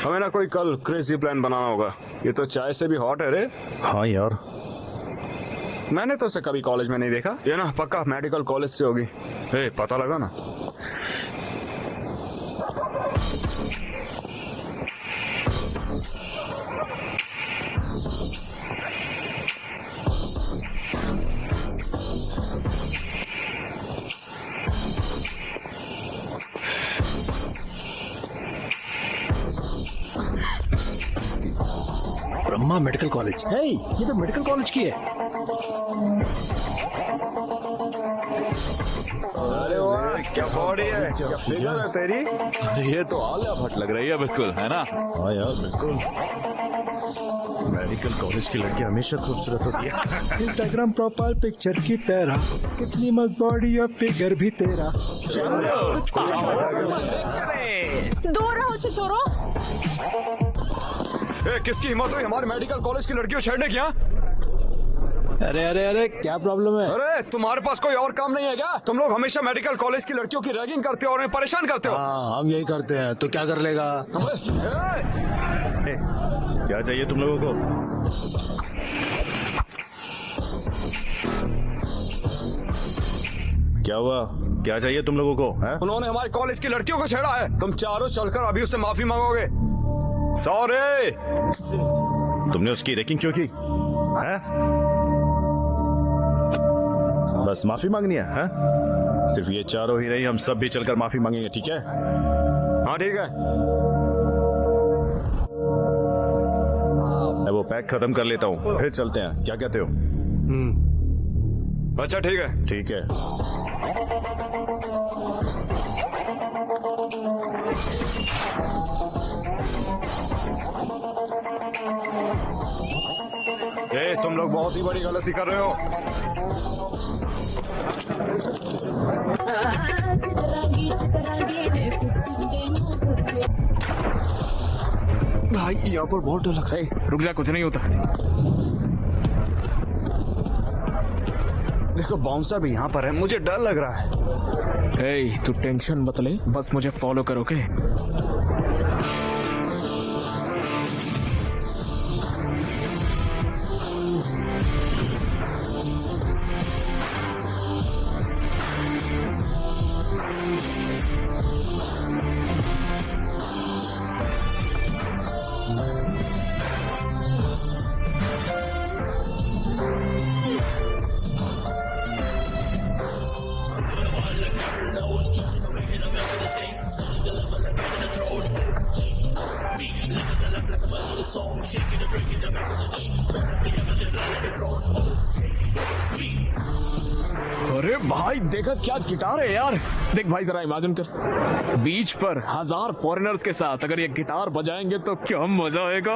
हमें ना कोई कल क्रेजी प्लान बनाना होगा। ये तो चाय से भी हॉट है रे। हाँ यार, मैंने तो उसे कभी कॉलेज में नहीं देखा। ये ना पक्का मेडिकल कॉलेज से होगी। पता लगा ना। ब्रह्मा मेडिकल कॉलेज है। ये तो मेडिकल कॉलेज की है। अरे वाह, क्या बॉडी है, क्या फिगर है तेरी। ये तो आलिया भट्ट लग रही है बिल्कुल, है ना? हाँ यार बिल्कुल। मेडिकल कॉलेज की लड़की हमेशा खूबसूरत होती है। इंस्टाग्राम प्रोफाइल पिक्चर की तरह, कितनी मस्त बॉडी और फिगर भी तेरा। दूर रहो छिछोरो। किसकी हिम्मत हुई हमारे मेडिकल कॉलेज की लड़कियों छेड़ने की? अरे अरे अरे, क्या प्रॉब्लम है? अरे तुम्हारे पास कोई और काम नहीं है क्या? तुम लोग हमेशा मेडिकल कॉलेज की लड़कियों की रैगिंग करते हो और उन्हें परेशान करते हो। हाँ, हम यही करते हैं, तो क्या कर लेगा? क्या चाहिए तुम लोगों को? क्या हुआ? क्या चाहिए तुम लोगों को? है? उन्होंने हमारे कॉलेज की लड़कियों को छेड़ा है। तुम चारों चलकर अभी उससे माफी मांगोगे। सॉरी। तुमने उसकी रैगिंग क्यों की? है? बस माफी मांगनी है? सिर्फ ये चारों ही नहीं, हम सब भी चलकर माफी मांगेंगे, ठीक है? हाँ ठीक है। मैं वो पैक खत्म कर लेता हूँ, फिर चलते हैं। क्या कहते हो? अच्छा ठीक है। ठीक है। तुम लोग बहुत ही बड़ी गलती कर रहे हो। भाई यहाँ पर बहुत डर लग रहा है। रुक जा, कुछ नहीं होता। देखो बाउंसर भी यहाँ पर है, मुझे डर लग रहा है। तू टेंशन मत ले, बस मुझे फॉलो करोगे। अरे भाई देखा क्या गिटार है यार। देख भाई जरा इमेजिन कर, बीच पर 1000 फॉरेनर्स के साथ अगर ये गिटार बजाएंगे तो क्या मजा आएगा।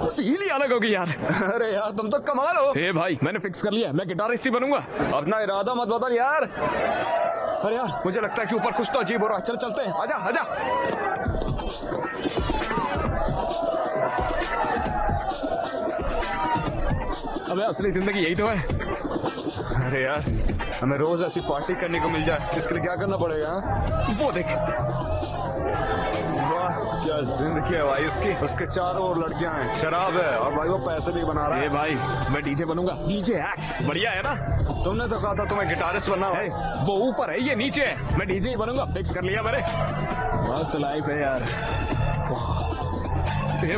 फील ही अलग होगी यार। अरे यार तुम तो कमाल हो। भाई मैंने फिक्स कर लिया, मैं गिटारिस्ट ही बनूंगा। अपना इरादा मत बदल यार। अरे यार मुझे लगता है कि ऊपर कुछ तो अजीब हो रहा है। चल चलते हैं, आजा आजा। अबे असली जिंदगी यही तो है। अरे यार हमें रोज ऐसी पार्टी करने को मिल जाए, इसके लिए क्या करना पड़ेगा? वो देख, वाह क्या जिंदगी है भाई उसकी। उसके चारों ओर लड़कियां हैं, शराब है और भाई वो पैसे भी बना रहा है। भाई मैं डीजे बनूंगा। डीजे एक्ट बढ़िया है ना? तुमने तो कहा था तुम्हें गिटारिस्ट बनना है। वो ऊपर है, ये नीचे है। मैं डीजे ही बनूंगा, फिक्स कर लिया मैंने। मस्त लाइफ है यार।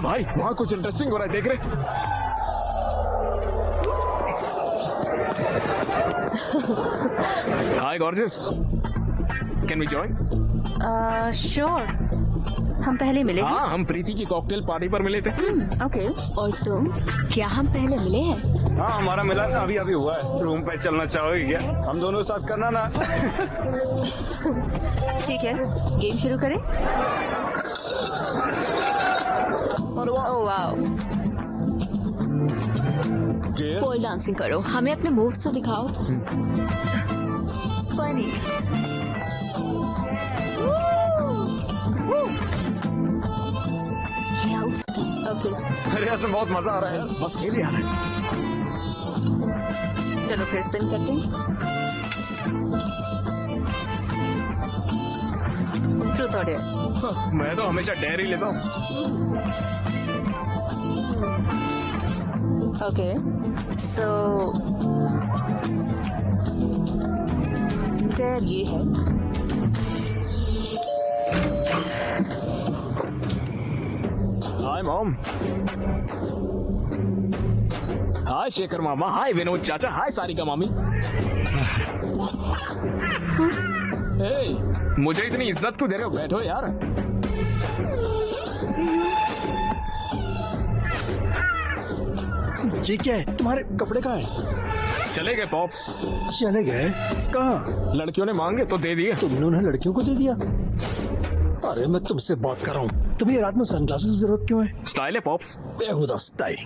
भाई वहाँ कुछ इंटरेस्टिंग हो रहा है, देख रहे? Hi gorgeous, can we join? Sure. हम पहले मिले हैं? हाँ, हम प्रीति की कॉकटेल पार्टी पर मिले थे। ओके। और तुम, क्या हम पहले मिले हैं? हाँ हमारा मिलन अभी अभी हुआ है। रूम पे चलना चाहोगे क्या? हम दोनों साथ करना ना। ठीक है, गेम शुरू करें? ओह वाओ, पोल डांसिंग करो। हमें अपने मूव्स तो दिखाओ। फनी। ओके। अरे इसमें बहुत मजा आ रहा है। बस खेल यार। चलो फिर स्पिन करते हैं। ट्रूथ और डेयर। मैं तो हमेशा डेयरी लेता हूँ। ओके सो डेयर ये है। Hi mom. हाय शेखर मामा। हाय विनोद चाचा। हाय सारिका मामी। ए, मुझे इतनी इज्जत क्यों दे रहे हो? बैठो यार। ये क्या है? तुम्हारे कपड़े कहाँ हैं? चले गए पॉप्स। चले गए? कहाँ? लड़कियों ने मांगे तो दे दिए। तुमने उन्हें लड़कियों को दे दिया? अरे मैं तुमसे बात कर रहा हूँ। तुम्हें रात में सनग्लासेस की जरूरत क्यों है? स्टाइल है पॉप्स। बेहुदा स्टाइल।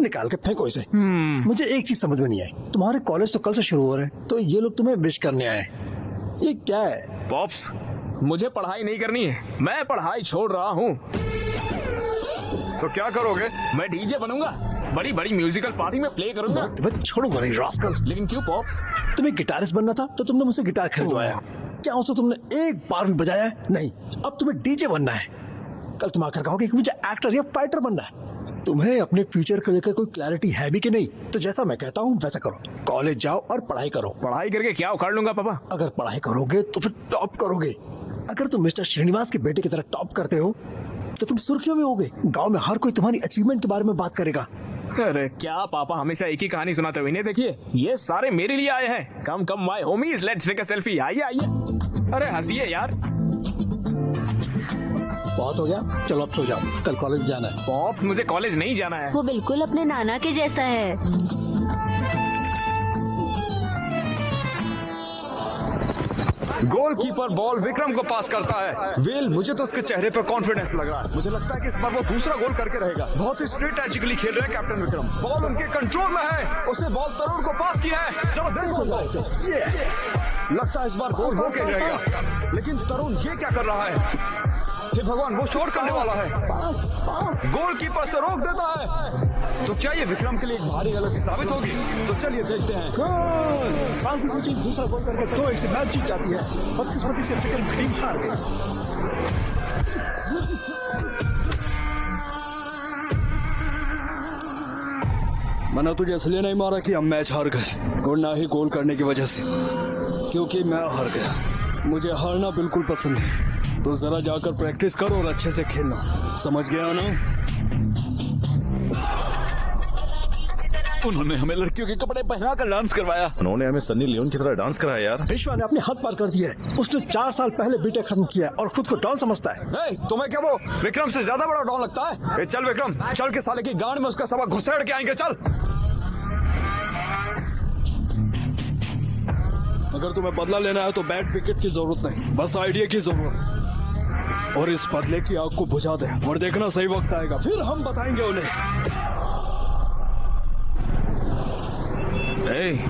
निकाल के फेंको इसे। मुझे एक चीज समझ में नहीं आई। तुम्हारे कॉलेज तो कल से शुरू हो रहे हैं, तो ये लोग तुम्हें विश करने आए। ये क्या है? पॉप्स, मुझे पढ़ाई नहीं करनी है। मैं पढ़ाई छोड़ रहा हूँ। तो क्या करोगे? मैं डीजे बनूंगा। बड़ी बड़ी म्यूजिकल पार्टी में प्ले करूंगा। तुम्हें छोड़ूंगा नहीं रास्कल। लेकिन क्यों पॉप्स? तुम्हें गिटारिस्ट बनना था तो तुमने मुझसे गिटार खरीदवाया। क्या उसे तुमने एक बार भी बजाया है? नहीं। अब तुम्हें डीजे बनना है। कल तुम आकर कहोगे कि मुझे एक्टर या फाइटर बनना है। तुम्हें अपने फ्यूचर को लेकर कोई क्लैरिटी है भी कि नहीं? तो जैसा मैं कहता हूँ वैसा करो। कॉलेज जाओ और पढ़ाई करो। पढ़ाई करके क्या उखाड़ लूंगा पापा? अगर पढ़ाई करोगे तो फिर टॉप करोगे। अगर तुम मिस्टर श्रीनिवास के बेटे की तरह टॉप करते हो तो तुम सुर्खियों में होगे। गांव में हर कोई तुम्हारी अचीवमेंट के बारे में बात करेगा। अरे क्या पापा हमेशा एक ही कहानी सुनाते हुए? इन्हें देखिए, ये सारे मेरे लिए आए हैं। Come come my homies, let's take a selfie. आइए आइए। अरे हंसिए यार। बहुत हो गया, चलो अब सो जाओ। कल कॉलेज जाना है। पॉप्स, मुझे कॉलेज नहीं जाना है। वो बिल्कुल अपने नाना के जैसा है। गोलकीपर बॉल विक्रम को पास करता है। वेल, मुझे तो उसके चेहरे पर कॉन्फिडेंस लग रहा है। मुझे लगता है कि इस बार वो दूसरा गोल करके रहेगा। बहुत ही स्ट्रेटेजिकली खेल रहे हैं कैप्टन विक्रम। बॉल उनके कंट्रोल में है। उसने बॉल तरुण को पास किया है। चलो देखो लगता है इस बार गोल होके रहेगा। लेकिन तरुण ये क्या कर रहा है? हे भगवान, वो शॉट करने वाला है। गोलकीपर से रोक देता है। तो क्या ये विक्रम के लिए एक भारी गलती साबित होगी? तो चलिए देखते हैं। फ्रांसिस की टीम दूसरा गोल करके 2-1 से मैच जीत जाती है। बदकिस्मती से विक्रम की टीम हार गई। मैंने तुझे इसलिए नहीं मारा कि हम मैच हार गए, और ना ही गोल करने की वजह से, क्योंकि मैं हार गया। मुझे हारना बिल्कुल पसंद है। तो जरा जाकर प्रैक्टिस करो और अच्छे से खेलना। समझ गया ना? उन्होंने हमें लड़कियों के कपड़े पहना कर डांस करवाया। उन्होंने हमें सन्नी लियोन की तरह डांस कराया यार। विश्वा ने अपने हाथ पार कर दिया है। उसने 4 साल पहले बीटेक खत्म किया और खुद को डॉन समझता है। तुम्हें क्या वो विक्रम से ज्यादा बड़ा डॉन लगता है? चल विक्रम, चल के साले की गांड में उसका सबक घुसेड़ के आएंगे। चल। अगर तुम्हें बदला लेना है तो बैट विकेट की जरूरत नहीं, बस आइडिया की जरूरत। और इस बदले की आग को बुझा दे, और देखना सही वक्त आएगा, फिर हम बताएंगे उन्हें।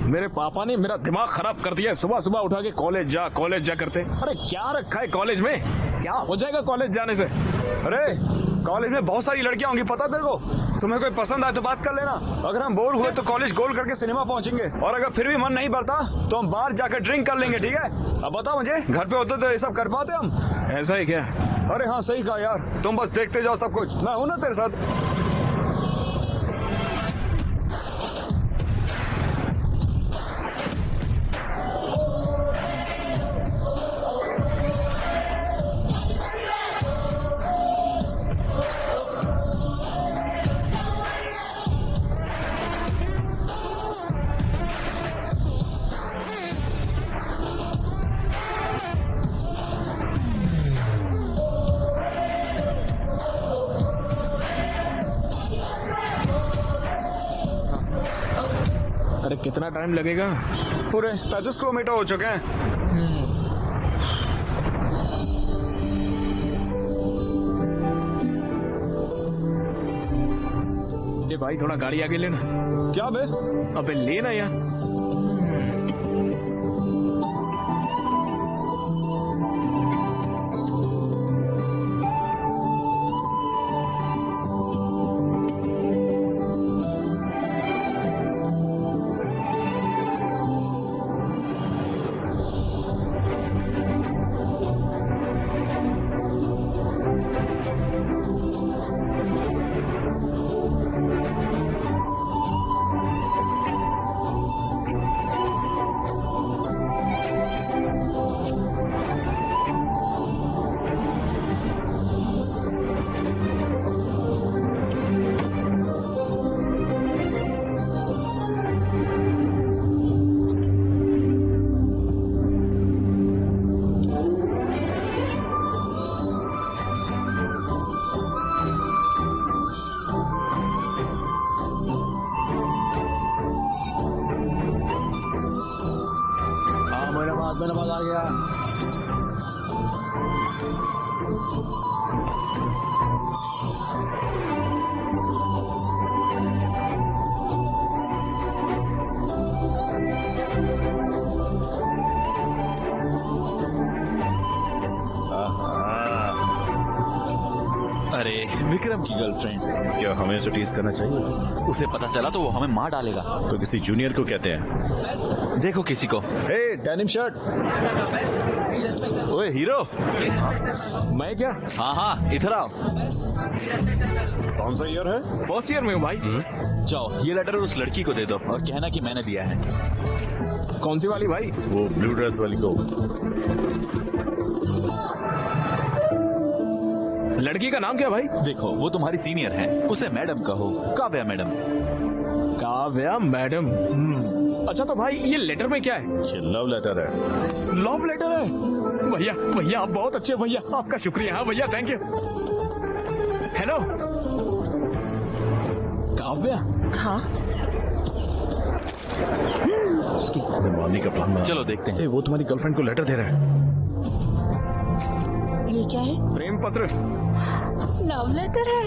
मेरे पापा ने मेरा दिमाग खराब कर दिया। सुबह सुबह उठा के कॉलेज जा करते। अरे क्या रखा है कॉलेज में? क्या हो जाएगा कॉलेज जाने से? अरे कॉलेज में बहुत सारी लड़कियां होंगी, पता तेरे को? तुम्हें कोई पसंद आए तो बात कर लेना। अगर हम बोर हुए तो कॉलेज गोल करके सिनेमा पहुंचेंगे, और अगर फिर भी मन नहीं भरता तो हम बाहर जाकर ड्रिंक कर लेंगे। ठीक है? अब बताओ मुझे, घर पे होते तो ये सब कर पाते हम? ऐसा ही क्या? अरे हाँ, सही कहा यार। तुम बस देखते जाओ सब कुछ। मैं हूं ना तेरे साथ। अरे कितना टाइम लगेगा? पूरे 35 किलोमीटर हो चुके हैं। ये भाई थोड़ा गाड़ी आगे लेना। क्या बे? अबे लेना यार। गया। अरे विक्रम की गर्लफ्रेंड, क्या हमें उसे टीज करना चाहिए? उसे पता चला तो वो हमें मार डालेगा। तो किसी जूनियर को कहते हैं। देखो किसी को। हे डेनिम शर्ट। ओए हीरो। मैं क्या? हाँ हाँ इधर आओ। कौन सा ईयर है? फर्स्ट ईयर में हूँ भाई। जाओ ये लेटर उस लड़की को दे दो और कहना कि मैंने दिया है। कौन सी वाली भाई? वो ब्लू ड्रेस वाली को। लड़की का नाम क्या भाई? देखो वो तुम्हारी सीनियर है, उसे मैडम कहो, काव्या मैडम। काव्या मैडम। अच्छा तो भाई ये लेटर में क्या है? ये लव लेटर है। लव लेटर है? भैया भैया आप बहुत अच्छे भैया, आपका शुक्रिया। हाँ भैया थैंक यू। हेलो काव्या। हाँ मॉर्निंग का प्लान बना। चलो देखते हैं। ए, वो तुम्हारी गर्लफ्रेंड को लेटर दे रहा है। ये क्या है? प्रेम पत्र। लव लेटर है?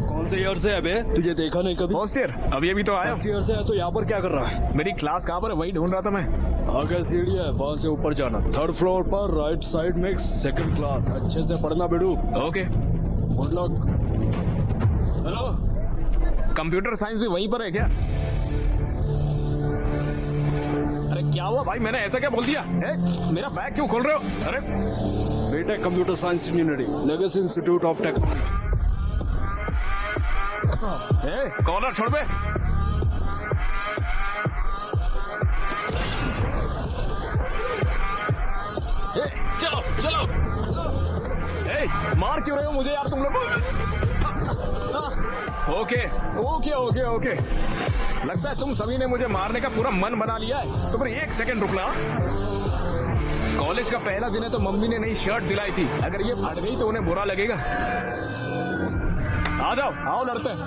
कौन से ईयर से है बे? तुझे देखा नहीं कभी। फर्स्ट ईयर अभी अभी तो आया। फर्स्ट ईयर से है तो यहाँ पर क्या कर रहा है? मेरी क्लास कहाँ पर है वही ढूंढ रहा था मैं। आगे सीढ़ी है, वहाँ से ऊपर जाना। थर्ड फ्लोर पर राइट साइड में सेकंड क्लास। अच्छे से पढ़ना बेडू। Okay good luck. Hello computer science भी वहीं पर है क्या? अरे क्या हुआ भाई, मैंने ऐसा क्या बोल दिया है? मेरा बैग क्यों खोल रहे हो? अरे बेटा computer science engineering, legacy institute of technology. Collar छोड़ बे। चलो चलो। मार क्यों रहे हो मुझे यार तुम लोग? ओके ओके ओके ओके, लगता है तुम सभी ने मुझे मारने का पूरा मन बना लिया है। तो फिर एक सेकंड रुकना। कॉलेज का पहला दिन है तो मम्मी ने नई शर्ट दिलाई थी, अगर ये फट गई तो उन्हें बुरा लगेगा। आ जाओ आओ लड़ते हैं।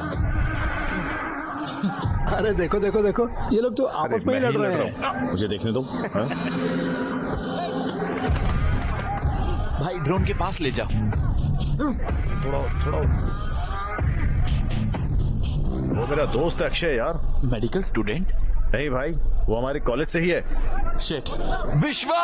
अरे देखो देखो देखो, ये लोग तो आपस में ही लड़ रहे हैं। मुझे देखने दो। हाँ? भाई ड्रोन के पास ले जाओ। थोड़ा थोड़ा। वो मेरा दोस्त है अक्षय यार। Medical student? नहीं भाई, वो हमारे कॉलेज से ही है। शिट। विश्वा।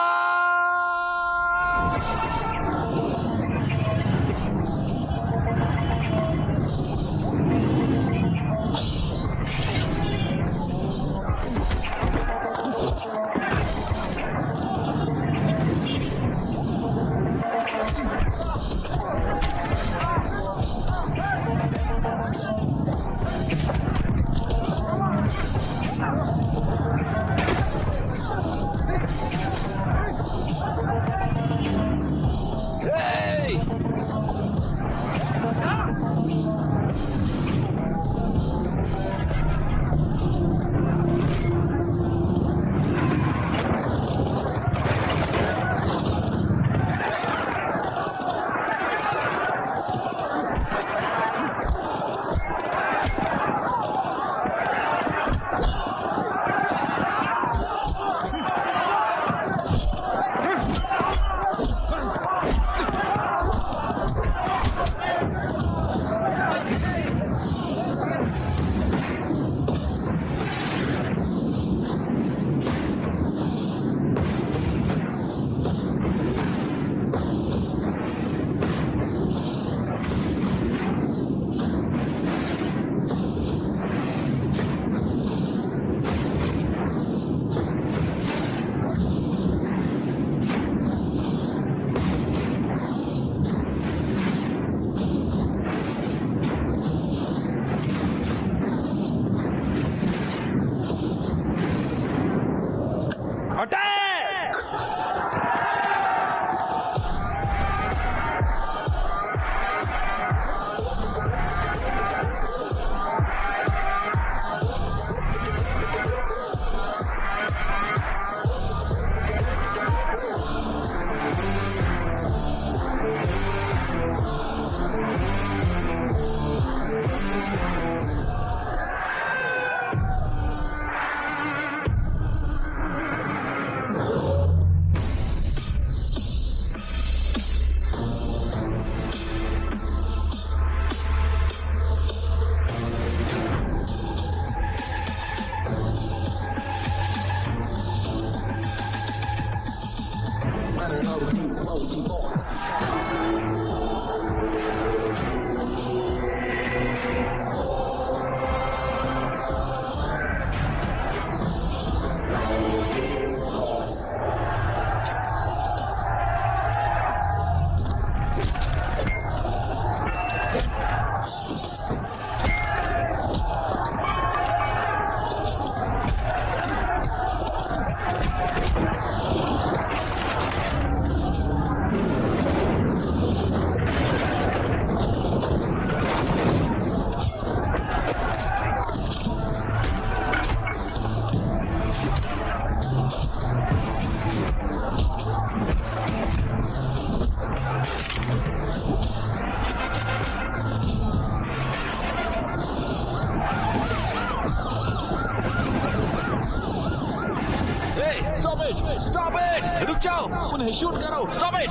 स्टॉप इट, रुक जाओ, उन्हें शूट करो, स्टॉप इट,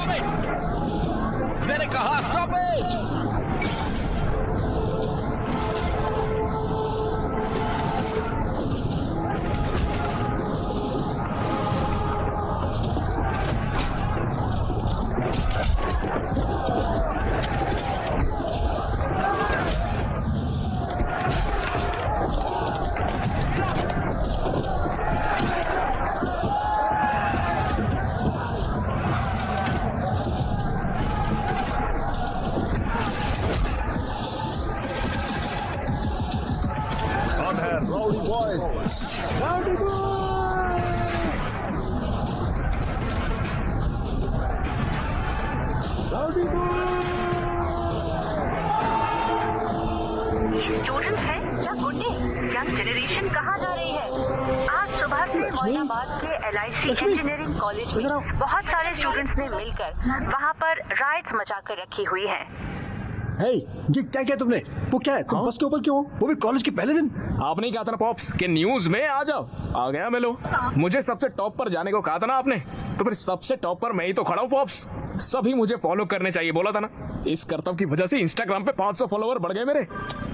मैंने कहा स्टॉप इट। स्टूडेंट है या गुंडे? यंग जनरेशन कहाँ जा रही है? आज सुबह से मोइनाबाद के LIC इंजीनियरिंग कॉलेज में बहुत सारे स्टूडेंट्स ने मिलकर वहाँ पर राइड्स मचा कर रखी हुई है। हे, ये क्या किया तुमने? वो क्या है? तुम बस के ऊपर क्यों हो? वो भी कॉलेज के पहले दिन? आपने ही कहा था ना पॉप्स कि न्यूज में आ जाओ, आ गया मैं लो। मुझे सबसे टॉप पर जाने को कहा था ना आपने, तो फिर सबसे टॉप पर मैं ही तो खड़ा हूँ पॉप्स। सभी मुझे फॉलो करने चाहिए बोला था ना। इस करतब की वजह से इंस्टाग्राम पे 500 फॉलोवर बढ़ गए मेरे।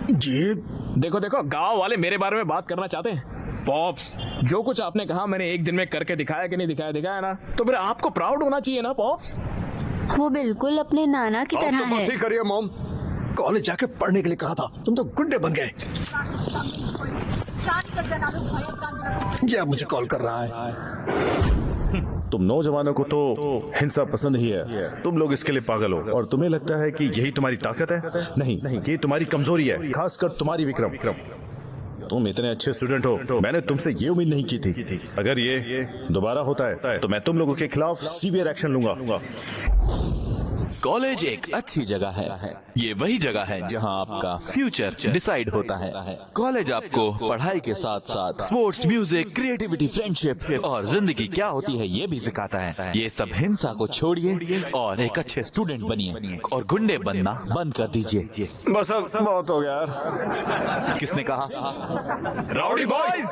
जी देखो देखो, गांव वाले मेरे बारे में बात करना चाहते हैं। पॉप्स, जो कुछ आपने कहा मैंने एक दिन में करके दिखाया कि नहीं दिखाया? दिखाया ना, तो फिर आपको प्राउड होना चाहिए ना पॉप्स। वो बिल्कुल अपने नाना की तरह है। बस ही करिए मॉम। कॉलेज जाके पढ़ने के लिए कहा था, तुम तो गुंडे बन गए। ये अब मुझे कॉल कर रहा है। तुम नौजवानों को तो हिंसा पसंद ही है। तुम लोग इसके लिए पागल हो और तुम्हें लगता है कि यही तुम्हारी ताकत है। नहीं, ये तुम्हारी कमजोरी है, खासकर तुम्हारी विक्रम। तुम इतने अच्छे स्टूडेंट हो, मैंने तुमसे ये उम्मीद नहीं की थी। अगर ये दोबारा होता है तो मैं तुम लोगों के खिलाफ सीवियर एक्शन लूंगा। कॉलेज एक अच्छी जगह है। ये वही जगह है जहां आपका फ्यूचर डिसाइड होता है। कॉलेज आपको पढ़ाई के साथ साथ स्पोर्ट्स, म्यूजिक, क्रिएटिविटी, फ्रेंडशिप और जिंदगी क्या होती है ये भी सिखाता है। ये सब हिंसा को छोड़िए और एक अच्छे स्टूडेंट बनिए और गुंडे बनना बंद कर दीजिए। बस अब बहुत हो गया यार। किसने कहा? राउडी बॉयज,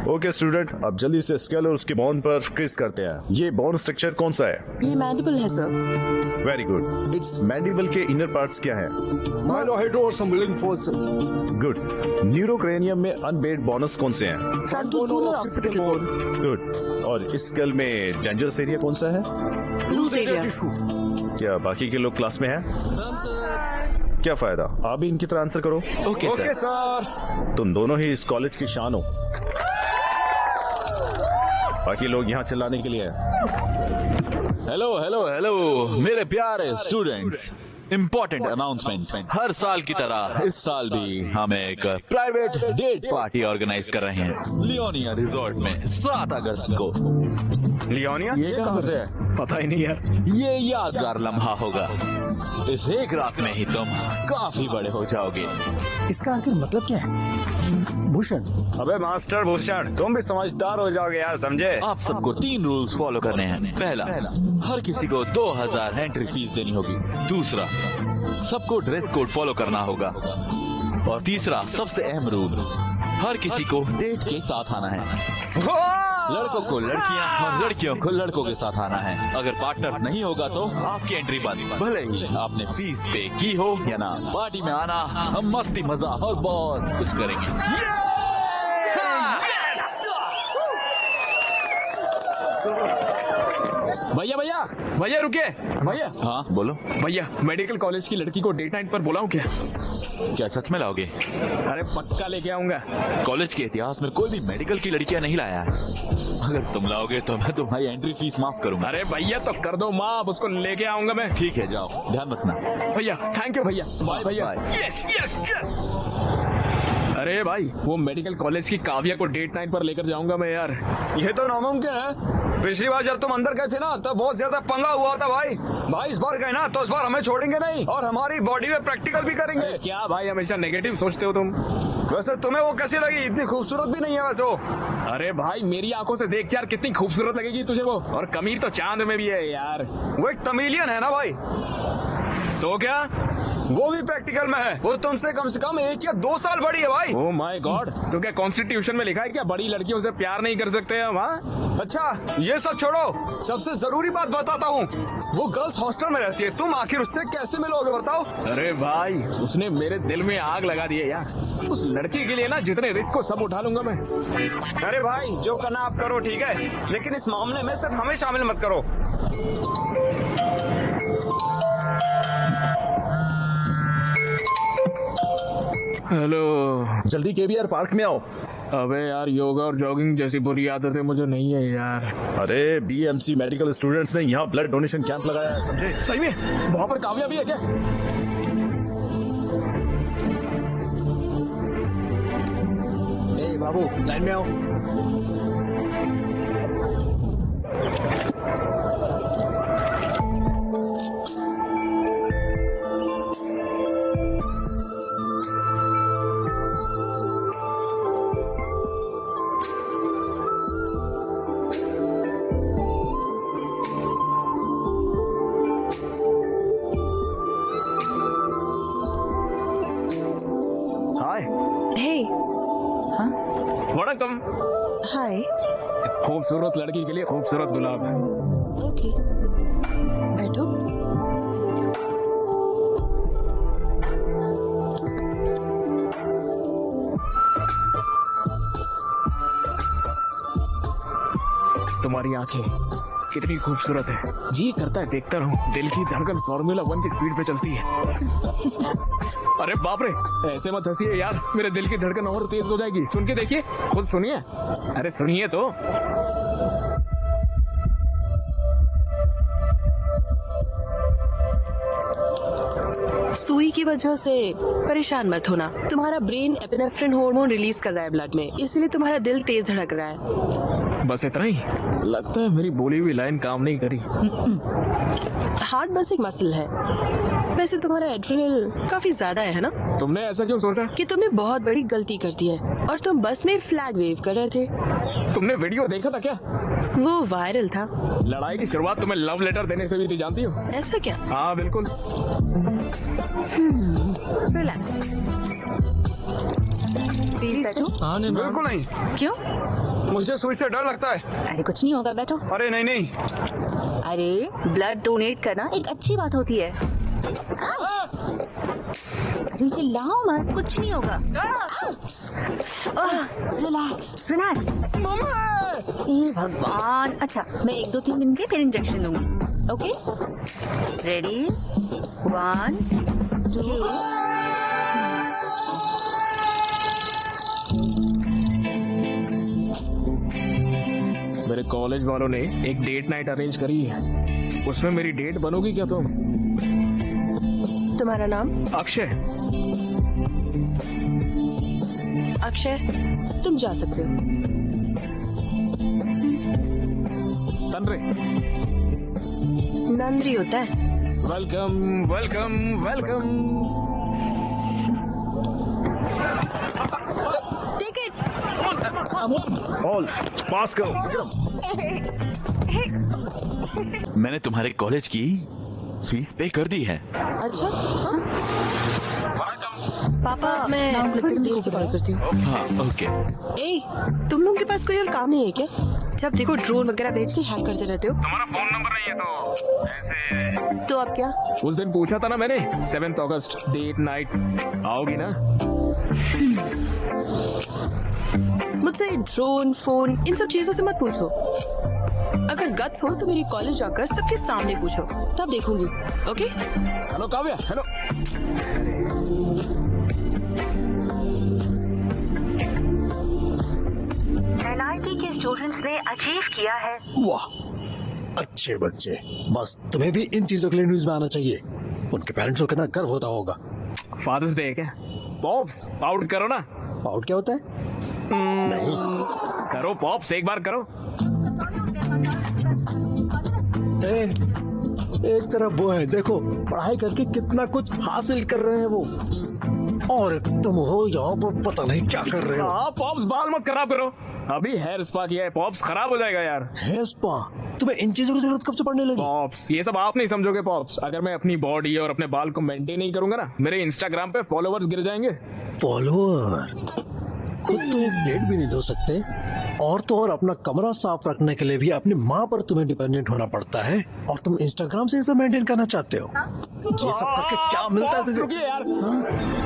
ओके स्टूडेंट, अब जल्दी से स्केल और उसके बॉन्ड पर क्रिस करते हैं। ये बॉन्ड स्ट्रक्चर कौन सा है? ये मैंडिबल है sir. Very good. It's mandible के इनर पार्ट्स क्या है? माइलोहाइड्रो और सिम्बलिंग फोर्स। गुड। न्यूरोक्रेनियम में अनबेड बोनस कौन से हैं? फ्रंटल और ऑक्सीपिटल बोन। गुड। और इस स्केल में डेंजरस एरिया कौन सा है? Loose area. क्या बाकी के लोग क्लास में हैं? क्या फायदा, आप भी इनकी तरह आंसर करो। Okay sir. तुम दोनों ही इस कॉलेज की शान हो। बाकी लोग यहाँ चिल्लाने के लिए हैं। हेलो हेलो हेलो मेरे प्यारे स्टूडेंट्स, इम्पोर्टेंट अनाउंसमेंट। हर साल की तरह इस साल भी हम एक प्राइवेट डेट पार्टी ऑर्गेनाइज कर रहे हैं लियोनिया रिजॉर्ट में 7 अगस्त को। लियोनिया ये कहाँ से है? पता ही नहीं यार। ये यादगार लम्हा होगा। इस एक रात में ही तुम काफी बड़े हो जाओगे। इसका आखिर मतलब क्या है? भूषण, अबे मास्टर भूषण, तुम भी समझदार हो जाओगे यार, समझे? आप सबको 3 रूल्स फॉलो करने हैं। पहला, हर किसी को 2000 एंट्री फीस देनी होगी। दूसरा, सबको ड्रेस कोड फॉलो करना होगा। और तीसरा, सबसे अहम रूल, हर किसी को डेट के साथ आना है। लड़कों को लड़कियां और लड़कियों को लड़कों के साथ आना है। अगर पार्टनर्स नहीं होगा तो आपकी एंट्री बंद, भले ही आपने फीस पे की हो या ना। पार्टी में आना, हम मस्ती, मजा और बहुत कुछ करेंगे। भैया भैया भैया रुकिए भैया। हाँ बोलो। भैया मेडिकल कॉलेज की लड़की को डेट नाइट पर बुलाऊं क्या? क्या सच में लाओगे? अरे पक्का लेके आऊंगा। कॉलेज के इतिहास में कोई भी मेडिकल की लड़कियां नहीं लाया है। अगर तुम लाओगे तो मैं तुम्हारी एंट्री फीस माफ करूंगा। अरे भैया तो कर दो माफ, उसको लेके आऊंगा मैं। ठीक है जाओ, ध्यान रखना। भैया थैंक यू भैया। बाय भैया। Yes yes yes. अरे भाई वो मेडिकल कॉलेज की काव्या को डेट नाइट पर लेकर जाऊंगा मैं यार। ये तो नामुमकिन है। पिछली बार जब तुम अंदर गए थे ना तब बहुत ज्यादा पंगा हुआ था भाई इस बार गए ना तो इस बार हमें छोड़ेंगे नहीं और हमारी बॉडी में प्रैक्टिकल भी करेंगे। क्या भाई हमेशा नेगेटिव सोचते हो तुम? वैसे तुम्हें वो कैसी लगी? इतनी खूबसूरत भी नहीं है वैसे वो। अरे भाई मेरी आंखों से देख यार कितनी खूबसूरत लगेगी तुझे वो। और कमीर तो चांद में भी है यार। वो एक तमिलियन है ना भाई। तो क्या वो भी प्रैक्टिकल में है। वो तुमसे कम 1 या 2 साल बड़ी है भाई। Oh my God. तो क्या कॉन्स्टिट्यूशन में लिखा है क्या बड़ी लड़कियों से प्यार नहीं कर सकते हम? हाँ अच्छा ये सब छोड़ो, सबसे जरूरी बात बताता हूँ। वो गर्ल्स हॉस्टल में रहती है, तुम आखिर उससे कैसे मिलोगे बताओ? अरे भाई उसने मेरे दिल में आग लगा दी है यार। उस लड़की के लिए ना जितने रिस्क को सब उठा लूंगा मैं। अरे भाई जो करना आप करो ठीक है, लेकिन इस मामले में सिर्फ हमें शामिल मत करो। हेलो। जल्दी केवीआर पार्क में आओ। अबे यार योगा और जॉगिंग जैसी बुरी आदतें मुझे नहीं है यार। अरे बीएमसी मेडिकल स्टूडेंट्स ने यहाँ ब्लड डोनेशन कैंप लगाया है, समझे? सही में वहाँ पर काव्या भी है क्या? ए बाबू लाइन में आओ। Hey. वड़कम। Hi. खूबसूरत लड़की के लिए खूबसूरत गुलाब। Okay. बैठो। तुम्हारी आंखें कितनी खूबसूरत है, जी करता है देखता रहूं। दिल की धड़कन फॉर्मूला 1 की स्पीड पे चलती है। अरे बाप रे ऐसे मत हंसिए यार, मेरे दिल की धड़कन और तेज हो जाएगी। सुन के देखिए, खुद सुनिए। अरे सुनिए तो। सुई की वजह से परेशान मत होना। तुम्हारा ब्रेन एपिनेफ्रिन हार्मोन रिलीज कर रहा है ब्लड में, इसलिए तुम्हारा दिल तेज धड़क रहा है। बस इतना ही? लगता है मेरी बोली हुई लाइन काम नहीं करी। हार्ट बस एक मसल है। वैसे तुम्हारा एड्रेनल काफी ज्यादा है ना? तुमने ऐसा क्यों सोचा? कि तुमने बहुत बड़ी गलती कर दी है और तुम बस में फ्लैग वेव कर रहे थे। तुमने वीडियो देखा था क्या? वो वायरल था। लड़ाई की शुरुआत तुम्हें लव लेटर देने से भी थी, जानती हो? ऐसा क्या? हाँ बिल्कुल। रिलैक्स। प्लीज बैठो। बिल्कुल नहीं। क्यों? मुझे सुई से डर लगता है। अरे कुछ नहीं होगा, बैठो। अरे नहीं नहीं। अरे ब्लड डोनेट करना एक अच्छी बात होती है। अरे चिल्लाओ मत, कुछ नहीं होगा। Relax relax. हे भगवान। अच्छा मैं 1-2-3 दिन के फिर इंजेक्शन दूंगी। Okay ready 1 2। मेरे कॉलेज वालों ने एक डेट नाइट अरेंज करी है, उसमें मेरी डेट बनोगी क्या तुम? तुम्हारा नाम? अक्षय। अक्षय तुम जा सकते हो। तनरे। नंदरी होता है। Welcome welcome welcome. Take it. All pass करो। मैंने तुम्हारे कॉलेज की फीस पे कर दी है। अच्छा हाँ? पापा मैं देर से कॉल करती हूँ। हाँ ओके। ए तुम लोगों के पास कोई और काम नहीं है क्या? जब देखो ड्रोन वगैरह भेज के हैक करते रहते हो। तुम्हारा फोन नंबर नहीं है तो ऐसे। तो अब क्या? उस दिन पूछा था ना मैंने, 7 अगस्त डेट नाइट, आओगी ना? मुझसे ड्रोन फोन इन सब चीजों से मत पूछो। अगर गट्स हो तो मेरी कॉलेज जाकर सबके सामने पूछो, तब देखूंगी। Okay? Hello Kavya, hello. NIT के स्टूडेंट्स ने अचीव किया है। वाह, अच्छे बच्चे। बस तुम्हें भी इन चीजों के लिए न्यूज में आना चाहिए। उनके पेरेंट्स को कितना गर्व होता होगा। फादर्स डे है क्या? पॉप्स आउट करो ना। आउट क्या होता है? नहीं करो पॉप्स, एक बार करो। एक तरफ वो है, देखो पढ़ाई करके कितना कुछ हासिल कर रहे हैं वो, और तुम हो यहाँ पर पता नहीं क्या कर रहे हो। हाँ पॉप्स, बाल मत खराब करो। अभी हेयर स्पा किया है, पॉप्स खराब हो जाएगा यार। Hair spa? तुम्हें इन चीजों की जरूरत कब से पड़ने लगी? पॉप्स ये सब आप नहीं समझोगे पॉप्स। अगर मैं अपनी बॉडी और अपने बाल को मेंटेन नहीं करूंगा ना, मेरे इंस्टाग्राम पे फॉलोवर्स गिर जाएंगे। फॉलोअर? खुद तो एक प्लेट भी नहीं धो सकते, और तो और अपना कमरा साफ रखने के लिए भी अपनी माँ पर तुम्हें डिपेंडेंट होना पड़ता है, और तुम इंस्टाग्राम से इसे मेंटेन करना चाहते हो। ये सब करके क्या मिलता है तुझे? रुकिए यार।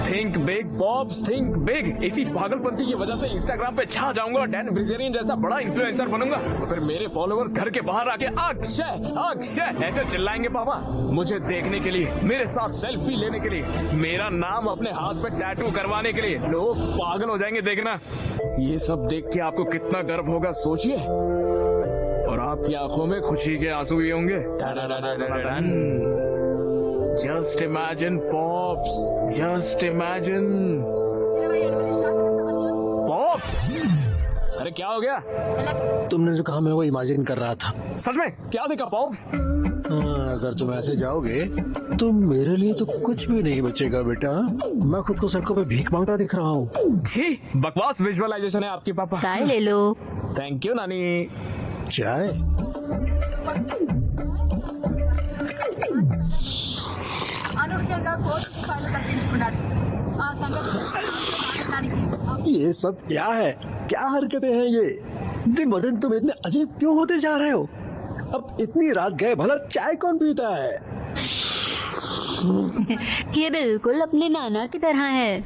Think big pops, think big. इसी पागलपंती की वजह से इंस्टाग्राम पे छा जाऊंगा और डैन बिल्जेरियन जैसा बड़ा इन्फ्लुएंसर बनूंगा, तो फिर मेरे फॉलोअर्स घर के बाहर आके अक्षय अक्षय ऐसे चिल्लाएंगे पापा, मुझे देखने के लिए, मेरे साथ सेल्फी लेने के लिए, मेरा नाम अपने हाथ पे टैटू करवाने के लिए। लोग पागल हो जाएंगे देखना। ये सब देख के आपको कितना गर्व होगा सोचिए, और आपकी आंखों में खुशी के आंसू भी होंगे। Just imagine pops, just imagine pops. अरे क्या हो गया? तुमने जो कहा मैं वो इमेजिन कर रहा था। सच में क्या देखा पॉप्स? अगर तुम ऐसे जाओगे तो मेरे लिए तो कुछ भी नहीं बचेगा बेटा। मैं खुद को सड़कों पे भीख मांगता दिख रहा हूँ। जी बकवास विजुअलाइजेशन है आपकी पापा। चाय ले लो। थैंक यू नानी। चाय? ये सब क्या है? क्या हरकतें हैं ये? दिन ब दिन तुम इतने अजीब क्यों होते जा रहे हो? अब इतनी रात गए, भला चाय कौन पीता है? ये बिल्कुल अपने नाना की तरह है।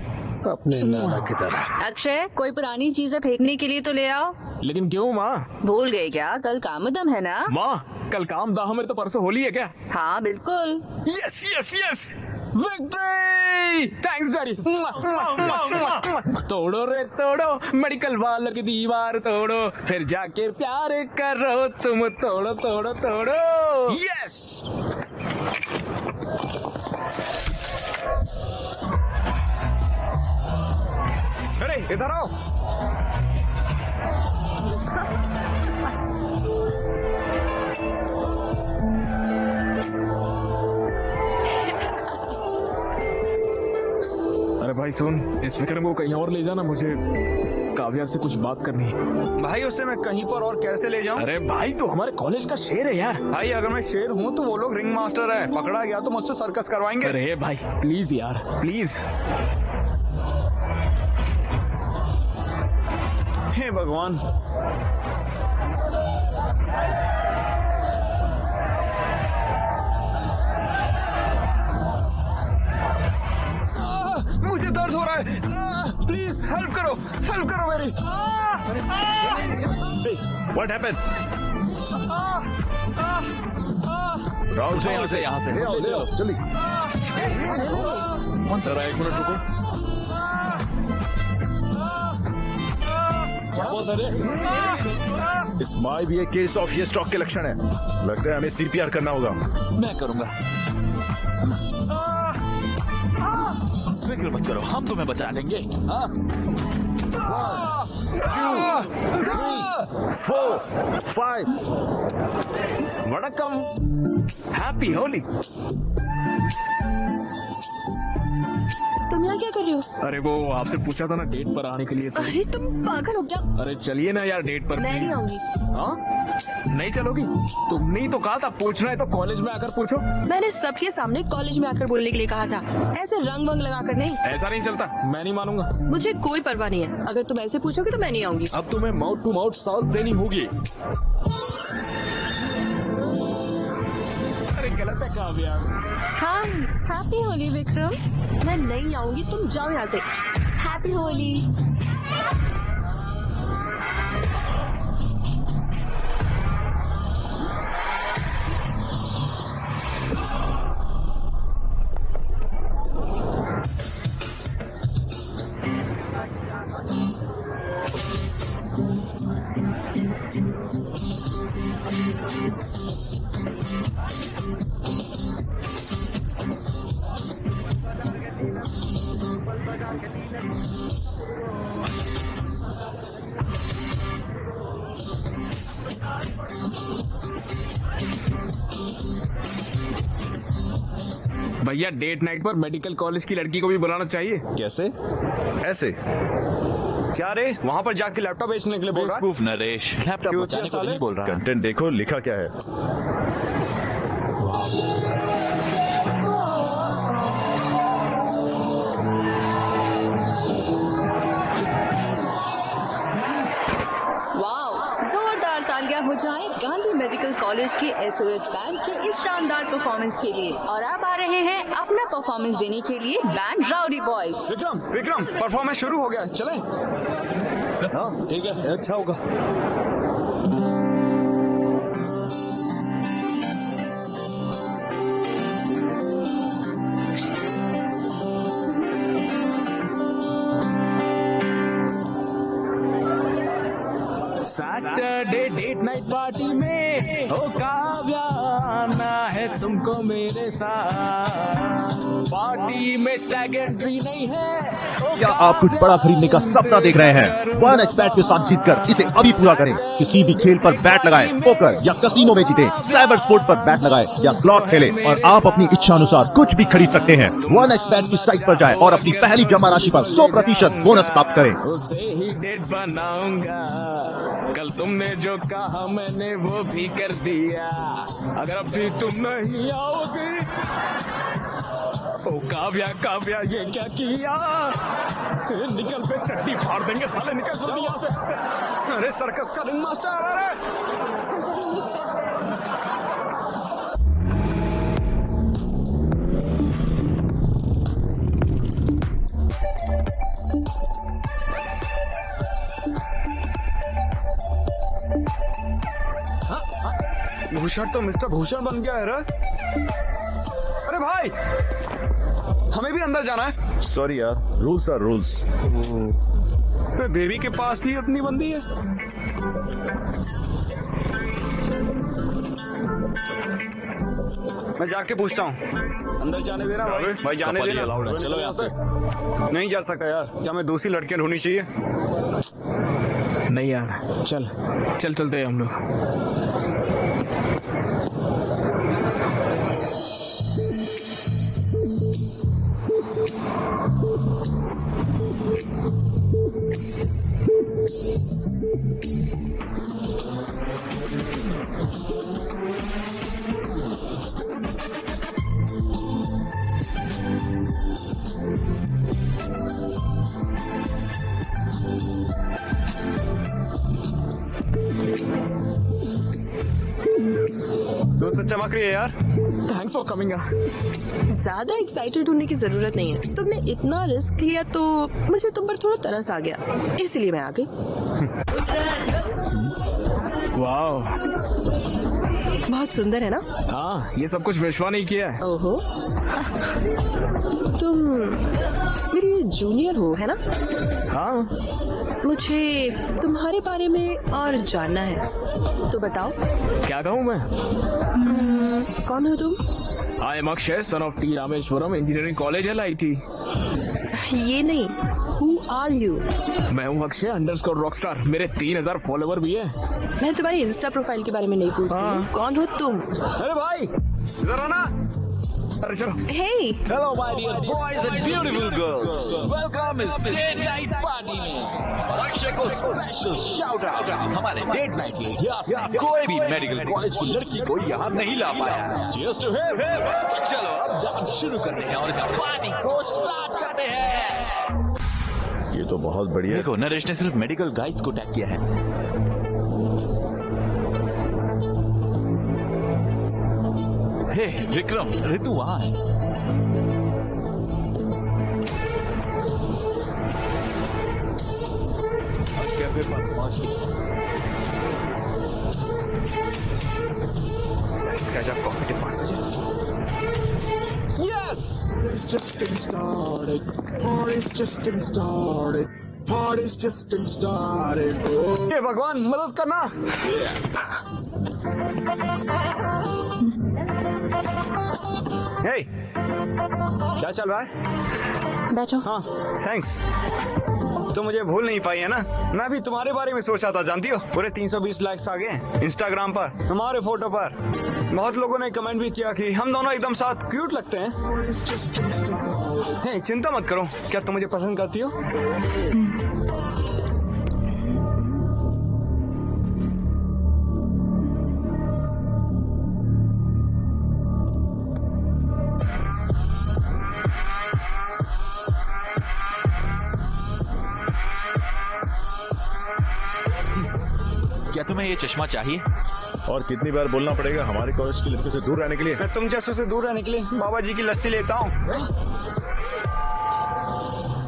अपने नाना की तरह? अक्षय, कोई पुरानी चीजें फेंकने के लिए तो ले आओ। लेकिन क्यों माँ? भूल गए क्या? कल कामदम है ना? माँ कल काम दाह में तो परसों होली है क्या? हाँ बिल्कुल। Yes yes yes, victory! Thanks daddy. तोड़ो रे तोड़ो, मेडिकल वालों की दीवार तोड़ो, फिर जाके प्यार करो तुम। तोड़ो तोड़ो तोड़ो। यस। अरे इधर आओ। अरे भाई सुन, इस विक्रम को कहीं और ले जाना, मुझे काव्या से कुछ बात करनी है। भाई उसे मैं कहीं पर और कैसे ले जाऊं? अरे भाई तो हमारे कॉलेज का शेर है यार। भाई अगर मैं शेर हूं तो वो लोग रिंग मास्टर है, पकड़ा गया तो मुझसे सर्कस करवाएंगे। अरे भाई प्लीज यार, प्लीज। हे भगवान। मुझे दर्द हो रहा है, प्लीज हेल्प करो मेरी। What happened? राहुल से यहाँ से ले आओ जल्दी। जरा एक मिनट रुको। इसमें भी एक केस ऑफ ये स्ट्रोक के लक्षण है। लगता है हमें सीपीआर करना होगा। मैं करूंगा। फिक्र मत करो, हम तुम्हें बचा लेंगे। हाँ 1, 2, 3, 4, 5। वड़कम, हैप्पी होली। तुम यहाँ क्या कर रहे हो? अरे वो आपसे पूछा था ना डेट पर आने के लिए तो। अरे तुम पागल हो क्या? अरे चलिए ना यार डेट पर। मैं नहीं आऊंगी। हाँ नहीं चलोगी? तुमने ही तो कहा था पूछना है तो कॉलेज में आकर पूछो। मैंने सबके सामने कॉलेज में आकर बोलने के लिए कहा था, ऐसे रंग वंग लगा कर नहीं। ऐसा नहीं चलता, मैं नहीं मानूंगा। मुझे कोई परवाह नहीं है, अगर तुम ऐसे पूछोगे तो मैं नहीं आऊंगी। अब तुम्हें माउथ टू माउथ साथ देनी होगी। अरे गलत है काव्या। हाँ हैप्पी होली विक्रम। मैं नहीं आऊंगी, तुम जाओ यहाँ से। हैप्पी होली। भैया डेट नाइट पर मेडिकल कॉलेज की लड़की को भी बुलाना चाहिए। कैसे? ऐसे? क्या रे, वहाँ पर जाके लैपटॉप बेचने के लिए बोल रहा है? बेवकूफ नरेश, लैपटॉप क्यों बचाने को साले? नहीं बोल रहा। कंटेंट देखो, लिखा क्या है। जोरदार तालियां हो जाए गांधी मेडिकल कॉलेज के एसओएस बैंड के इस शानदार परफॉर्मेंस के लिए। और अब आ रहे हैं अपना परफॉर्मेंस देने के लिए band rowdy boys. Vikram performance शुरू हो गया, चलें? हाँ ठीक है, अच्छा होगा। सैटरडे डेट नाइट पार्टी में हो काव्या आना है तुमको मेरे साथ। पार्टी में स्टैग एंट्री नहीं है। क्या आप कुछ बड़ा खरीदने का सपना देख रहे हैं? 1xBet के साथ जीतकर इसे अभी पूरा करें। किसी भी खेल पर बैट लगाएं, पोकर या कसिनो में जीतें, साइबर स्पोर्ट पर बैट लगाएं या स्लॉट खेलें और आप अपनी इच्छा अनुसार कुछ भी खरीद सकते हैं। 1xBet की साइट पर जाएं और अपनी पहली जमा राशि पर 100% बोनस प्राप्त करें। उसे ही डेट बनाऊंगा। कल तुमने जो कहा मैंने वो भी कर दिया। अगर अभी तुम नहीं आओगी, ओ काव्या काव्या ये क्या किया? निकल पे चट्टी फाड़ देंगे साले, निकल जल्दी यहाँ से। अरे सर्कस का रिंग मास्टर, अरे भूषण तो मिस्टर भूषण बन गया है रे। अरे भाई, हमें भी अंदर जाना है। सॉरी यार, रूल्स आर रूल्स। बेबी के पास भी अपनी बंदी है। मैं जाके पूछता हूँ। अंदर जाने देना भाई, भाई जाने देना। चलो यहाँ से। नहीं जा सकता यार, क्या मैं दूसरी लड़कियां ढूंढनी चाहिए? नहीं यार, चल चल चलते हैं हम लोग। तो चमक रही है यार। Thanks for coming. ज्यादा एक्साइटेड होने की जरूरत नहीं है। तुमने इतना रिस्क लिया तो मुझे तुम पर थोड़ा तरस आ गया, इसलिए मैं आ गई। वाह, बहुत सुंदर है ना? हाँ ये सब कुछ विश्वा नहीं किया है। ओहो, तुम मेरी जूनियर हो है ना? हाँ, मुझे तुम्हारे बारे में और जानना है, तो बताओ। क्या कहूँ मैं? कौन हो तुम? I am Akshay, son of T Rameswaram engineering college LIT। ये नहीं, हु आर यू? मैं हूँ अक्षय अंडरस्कोर रॉकस्टार। मेरे 3000 फॉलोवर भी है। मैं तुम्हारी इंस्टा प्रोफाइल के बारे में नहीं पूछ रही हूँ। कौन हो तुम? अरे भाई इधर आना। अरे चलो। Hey! Hello my dear boys and beautiful girls, welcome इस डेट नाइट पार्टी में। और अक्षय को स्पेशल शाउट आउट हमारे डेट नाइट के लिए। कोई भी मेडिकल कॉलेज की लड़की को यहाँ नहीं ला पाया। Cheers to him. चलो अब डांस शुरू करते हैं और इस पार्टी को स्टार्ट करते हैं। ये तो बहुत बढ़िया। देखो नरेश ने सिर्फ मेडिकल गाइड्स को टैग किया है। हे विक्रम, ऋतु वहां है। आज कैफे पर पहुंच गए। इसका जब कॉफी के 5 बजे। Yes! It's just getting started. Oh, it's just getting started. ये भगवान मदद करना। हे, क्या चल रहा है? बैठो। हाँ, थैंक्स। तो मुझे भूल नहीं पाई है ना? मैं भी तुम्हारे बारे में सोचा था, जानती हो? पूरे 320 लाइक्स आ गए इंस्टाग्राम पर हमारे फोटो पर। बहुत लोगों ने कमेंट भी किया कि हम दोनों एकदम साथ क्यूट लगते हैं। हे, चिंता मत करो। क्या तुम मुझे पसंद करती हो? क्या तुम्हें ये चश्मा चाहिए? और कितनी बार बोलना पड़ेगा हमारे कॉलेज की लड़कियों से दूर रहने के लिए? मैं तुम जैसों से दूर रहने के लिए बाबा जी की लस्सी लेता हूँ।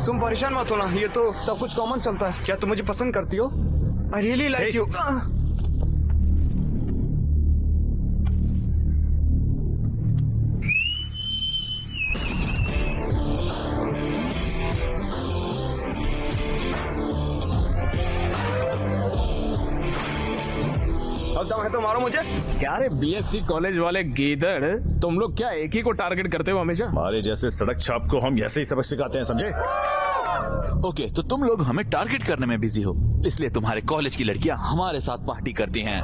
तुम परेशान मत होना, ये तो सब कुछ कॉमन चलता है। क्या तुम मुझे पसंद करती हो? I really like you. अब दम है तो मारो मुझे। क्या रे बीएससी कॉलेज वाले गीदड़, तुम लोग क्या एक ही को टारगेट करते हो हमेशा? हमारे जैसे सड़क छाप को हम ऐसे ही सबक सिखाते हैं, समझे? ओके, तो तुम लोग हमें टारगेट करने में बिजी हो, इसलिए तुम्हारे कॉलेज की लड़कियां हमारे साथ पार्टी करती हैं।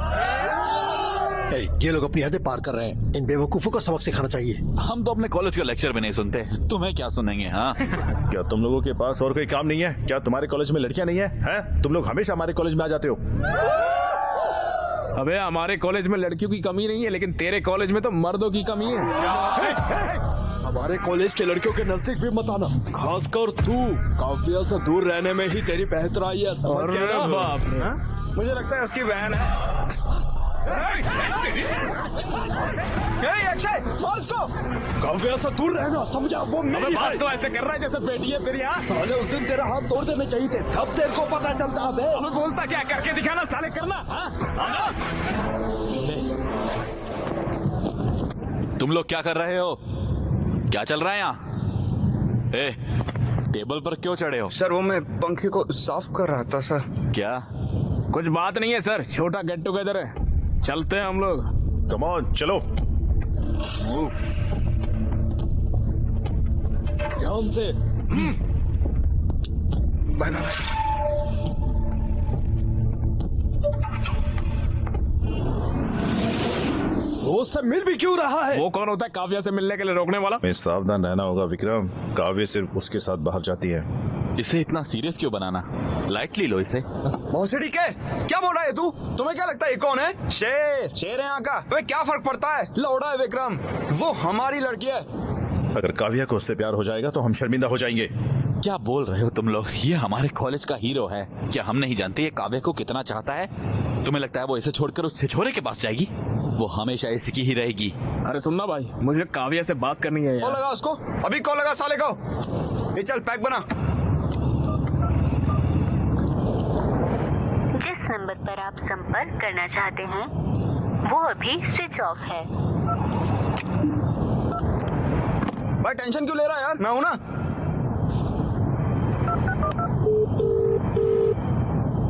ये लोग अपनी हदें पार कर रहे हैं। इन बेवकूफों को सबक सिखाना चाहिए। हम तो अपने कॉलेज का लेक्चर भी नहीं सुनते, तुम्हें क्या सुनेंगे? हाँ। क्या तुम लोगों के पास और कोई काम नहीं है? क्या तुम्हारे कॉलेज में लड़कियां नहीं है? हैं? तुम लोग हमेशा हमारे कॉलेज में आ जाते हो। अबे हमारे कॉलेज में लड़कियों की कमी नहीं है, लेकिन तेरे कॉलेज में तो मर्दों की कमी है। हमारे कॉलेज के लड़कियों के नजदीक भी मत आना, खासकर तू। काव्या से दूर रहने में ही तेरी बेहतराई है, समझ गया ना? बाप रे। मुझे लगता है उसकी बहन है। अक्षय, मार उसको। काव्या से दूर रहना, समझा? वो मेरी बात है। तो ऐसे कर रहा है जैसे बेटी है तेरी। हाँ, साले उस दिन तेरा हाथ तोड़ देने चाहिए थे, अब तेरे को पता चलता। अबे हमें बोलता क्या, करके दिखाना साले, करना। हाँ? तुम लोग क्या कर रहे हो? क्या चल रहा है यहाँ? ए, टेबल पर क्यों चढ़े हो? सर वो मैं पंखे को साफ कर रहा था सर। क्या? कुछ बात नहीं है सर, छोटा गेट टुगेदर है, चलते हैं हम लोग। कम ऑन, चलो। ध्यान से। वो उससे मिल भी क्यों रहा है? वो कौन होता है काव्या से मिलने के लिए रोकने वाला? हमें सावधान रहना होगा विक्रम। काव्य सिर्फ उसके साथ बाहर जाती है। इसे इतना सीरियस क्यों बनाना? लाइटली लो इसे। भोसड़ी के क्या बोल रहा है तू? तुम्हें क्या लगता है ये कौन है? शेर, शेर है यहाँ का। तुम्हें क्या फर्क पड़ता है? लौड़ा है विक्रम, वो हमारी लड़की है। अगर काव्या को उससे प्यार हो जाएगा तो हम शर्मिंदा हो जाएंगे। क्या बोल रहे हो तुम लोग? ये हमारे कॉलेज का हीरो है। क्या हम नहीं जानते ये काव्या को कितना चाहता है? तुम्हें लगता है वो इसे छोड़कर उस छिछोरे के पास जाएगी? वो हमेशा इसी की ही रहेगी। अरे सुनना भाई, मुझे काव्या से बात करनी है कॉल यार। लगा उसको, अभी कॉल लगा साले को। ये चल पैक बना। जिस नंबर पर आप संपर्क करना चाहते हैं वो अभी स्विच ऑफ है। भाई टेंशन क्यों ले रहा है यार? मैं हूं ना।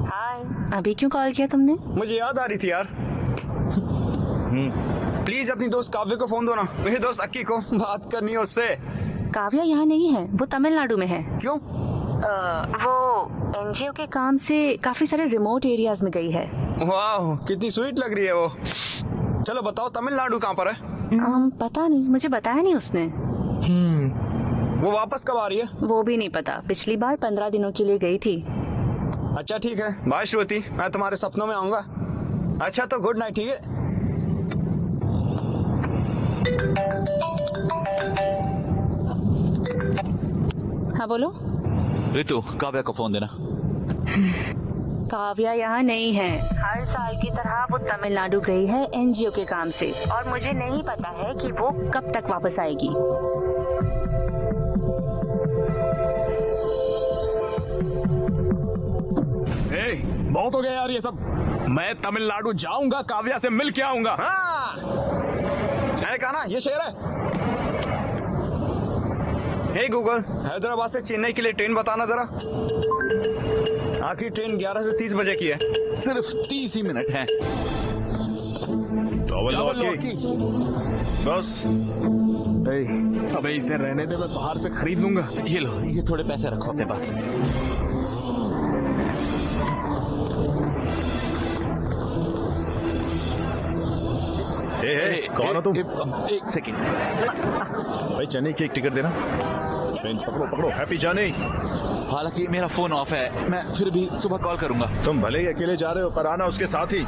हाय। अभी क्यों कॉल किया तुमने? मुझे याद आ रही थी यार। प्लीज अपनी दोस्त काव्य को फोन दो ना, मेरे दोस्त अक्की को बात करनी है उससे। काव्या यहाँ नहीं है, वो तमिलनाडु में है। क्यों? वो एनजीओ के काम से काफी सारे रिमोट एरियाज में गई है। वाह, कितनी स्वीट लग रही है वो। चलो बताओ तमिलनाडु कहाँ पर है? पता नहीं, मुझे बताया नहीं उसने। वो वापस कब आ रही है? वो भी नहीं पता, पिछली बार 15 दिनों के लिए गई थी। अच्छा ठीक है, बाय श्रुति, मैं तुम्हारे सपनों में आऊंगा। अच्छा तो गुड नाइट, ठीक है? हाँ बोलो। ऋतु, काव्या को फोन देना। काव्या यहाँ नहीं है। हर साल की तरह वो तमिलनाडु गई है एनजीओ के काम से, और मुझे नहीं पता है कि वो कब तक वापस आएगी। बहुत हो गया यार ये सब। मैं तमिलनाडु जाऊंगा, काव्या से मिल के आऊंगा। हाँ, मैंने कहा ना ये शेर है। हे गूगल, हैदराबाद से चेन्नई के लिए ट्रेन बताना जरा। आखिरी ट्रेन 11 से 30 बजे की है। सिर्फ 30 ही मिनट हैं। डबल लॉक की। बस अबे इसे रहने दे, मैं बाहर से खरीद लूंगा। ये लो, ये थोड़े पैसे रखो अपने पास। कौन हो तुम? एक सेकंड भाई, चेन्नई की एक टिकट देना। ट्रेन पकड़ो पकड़ो, हैप्पी जर्नी। हालांकि मेरा फोन ऑफ है, मैं फिर भी सुबह कॉल करूंगा। तुम भले ही अकेले जा रहे हो, पर आना उसके साथ ही।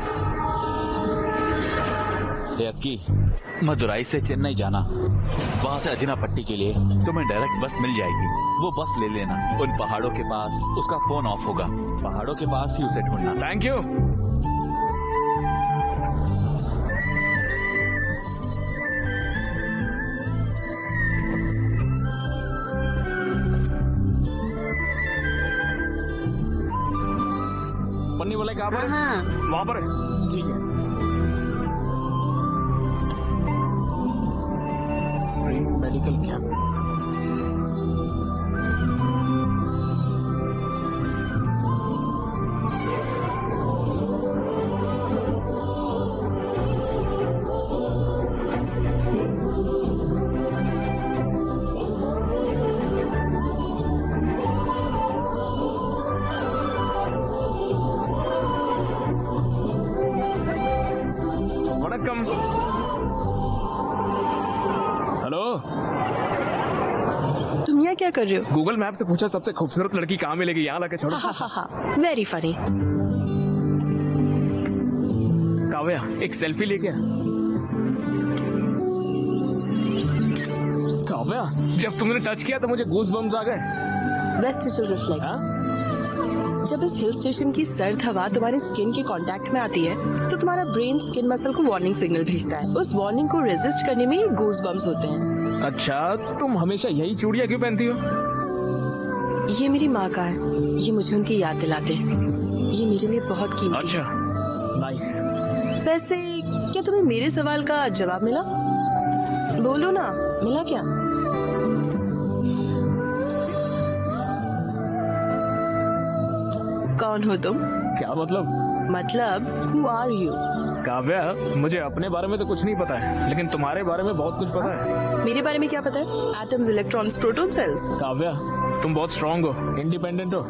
की मदुराई से चेन्नई जाना, वहाँ से अजिनापट्टी के लिए तुम्हें डायरेक्ट बस मिल जाएगी। वो बस ले लेना। उन पहाड़ों के पास उसका फोन ऑफ होगा, पहाड़ों के पास ही उसे ढूंढना। Thank you. पन्नी वाले कहाँ पर? वहाँ पर है। ठीक है। Medical camp. वणक्कम। हेलो, तुम यहाँ क्या कर रहे हो? गूगल मैप से पूछा सबसे खूबसूरत लड़की कहाँ मिलेगी, यहाँ लाके छोड़ो। Very funny. काव्या, एक सेल्फी लेके आ। काव्या, जब तुमने टच किया तो मुझे गूज बम्स आ गए। Vestigial reflex. जब इस हिल स्टेशन की सर्द हवा तुम्हारे स्किन के कांटेक्ट में आती है तो तुम्हारा ब्रेन स्किन मसल को वार्निंग सिग्नल भेजता है। उस वार्निंग को रेजिस्ट करने में गूज बम्स होते हैं। अच्छा, तुम हमेशा यही चूड़ियाँ क्यों पहनती हो? ये मेरी माँ का है, ये मुझे उनकी याद दिलाते हैं। ये मेरे लिए बहुत कीमती है। अच्छा, नाइस। वैसे क्या तुम्हें मेरे सवाल का जवाब मिला? बोलो ना, मिला क्या? कौन हो तुम? क्या मतलब? मतलब हु आर यू? काव्या, मुझे अपने बारे में तो कुछ नहीं पता है, लेकिन तुम्हारे बारे में बहुत कुछ पता है। मेरे बारे में क्या पता है? Atoms, electrons, proton, cells. Kavya, तुम बहुत स्ट्रांग हो, इंडिपेंडेंट हो,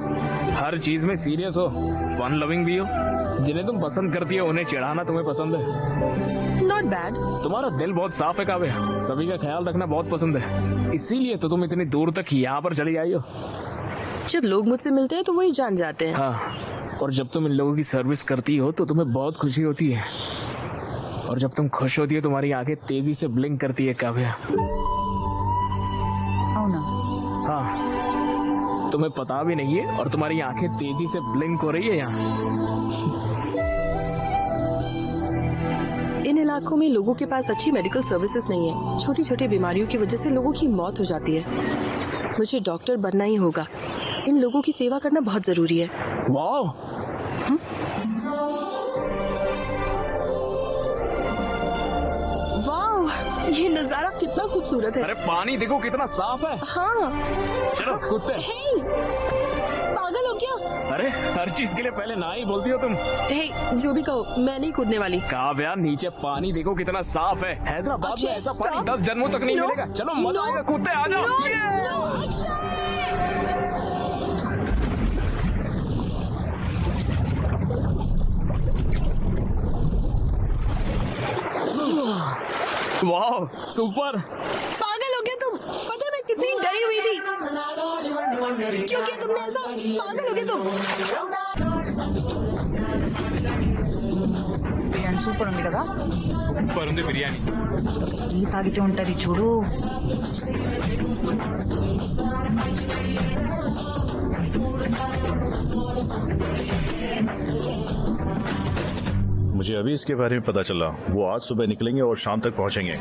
हर चीज में सीरियस हो, फन लविंग भी हो। जिन्हें तुम पसंद करती हो उन्हें चिढ़ाना तुम्हें पसंद है। Not bad. तुम्हारा दिल बहुत साफ है काव्या, सभी का ख्याल रखना बहुत पसंद है। इसीलिए तो तुम इतनी दूर तक यहाँ पर चली आई हो। जब लोग मुझसे मिलते हैं तो वही जान जाते हैं। हाँ, और जब तुम इन लोगों की सर्विस करती हो तो तुम्हें बहुत खुशी होती है। और जब तुम खुश होती हो तुम्हारी आंखें तेजी से ब्लिंक करती है काव्या। हाँ, तुम्हें पता भी नहीं है और तुम्हारी आंखें तेजी से ब्लिंक हो रही है यहाँ। इन इलाकों में लोगों के पास अच्छी मेडिकल सर्विसेज नहीं है। छोटी छोटी बीमारियों की वजह से लोगों की मौत हो जाती है। मुझे डॉक्टर बनना ही होगा। इन लोगों की सेवा करना बहुत जरूरी है। वाह, वाह, ये नजारा कितना खूबसूरत है। अरे पानी देखो कितना साफ है। हाँ। चलो कूदते। पागल हो क्या? अरे हर चीज के लिए पहले ना ही बोलती हो तुम। जो भी कहो, मैं नहीं कूदने वाली। काव्या, नीचे पानी देखो कितना साफ है। हैदराबाद में ऐसा पानी 10 जन्मों तक नहीं मिलेगा। चलो मजा आएगा, कूदते, आ जाओ। वाह, सुपर। पागल हो गया तुम? पता है मैं कितनी डरी हुई थी। क्यों किया तुमने ऐसा? पागल हो गया तुम? బిర్యానీ సూపర్ ఉంది కదా? సూపర్ ఉంది బిర్యానీ. టీ తాగితే ఉంటది చూడు. मुझे अभी इसके बारे में पता चला। वो आज सुबह निकलेंगे और शाम तक पहुंचेंगे।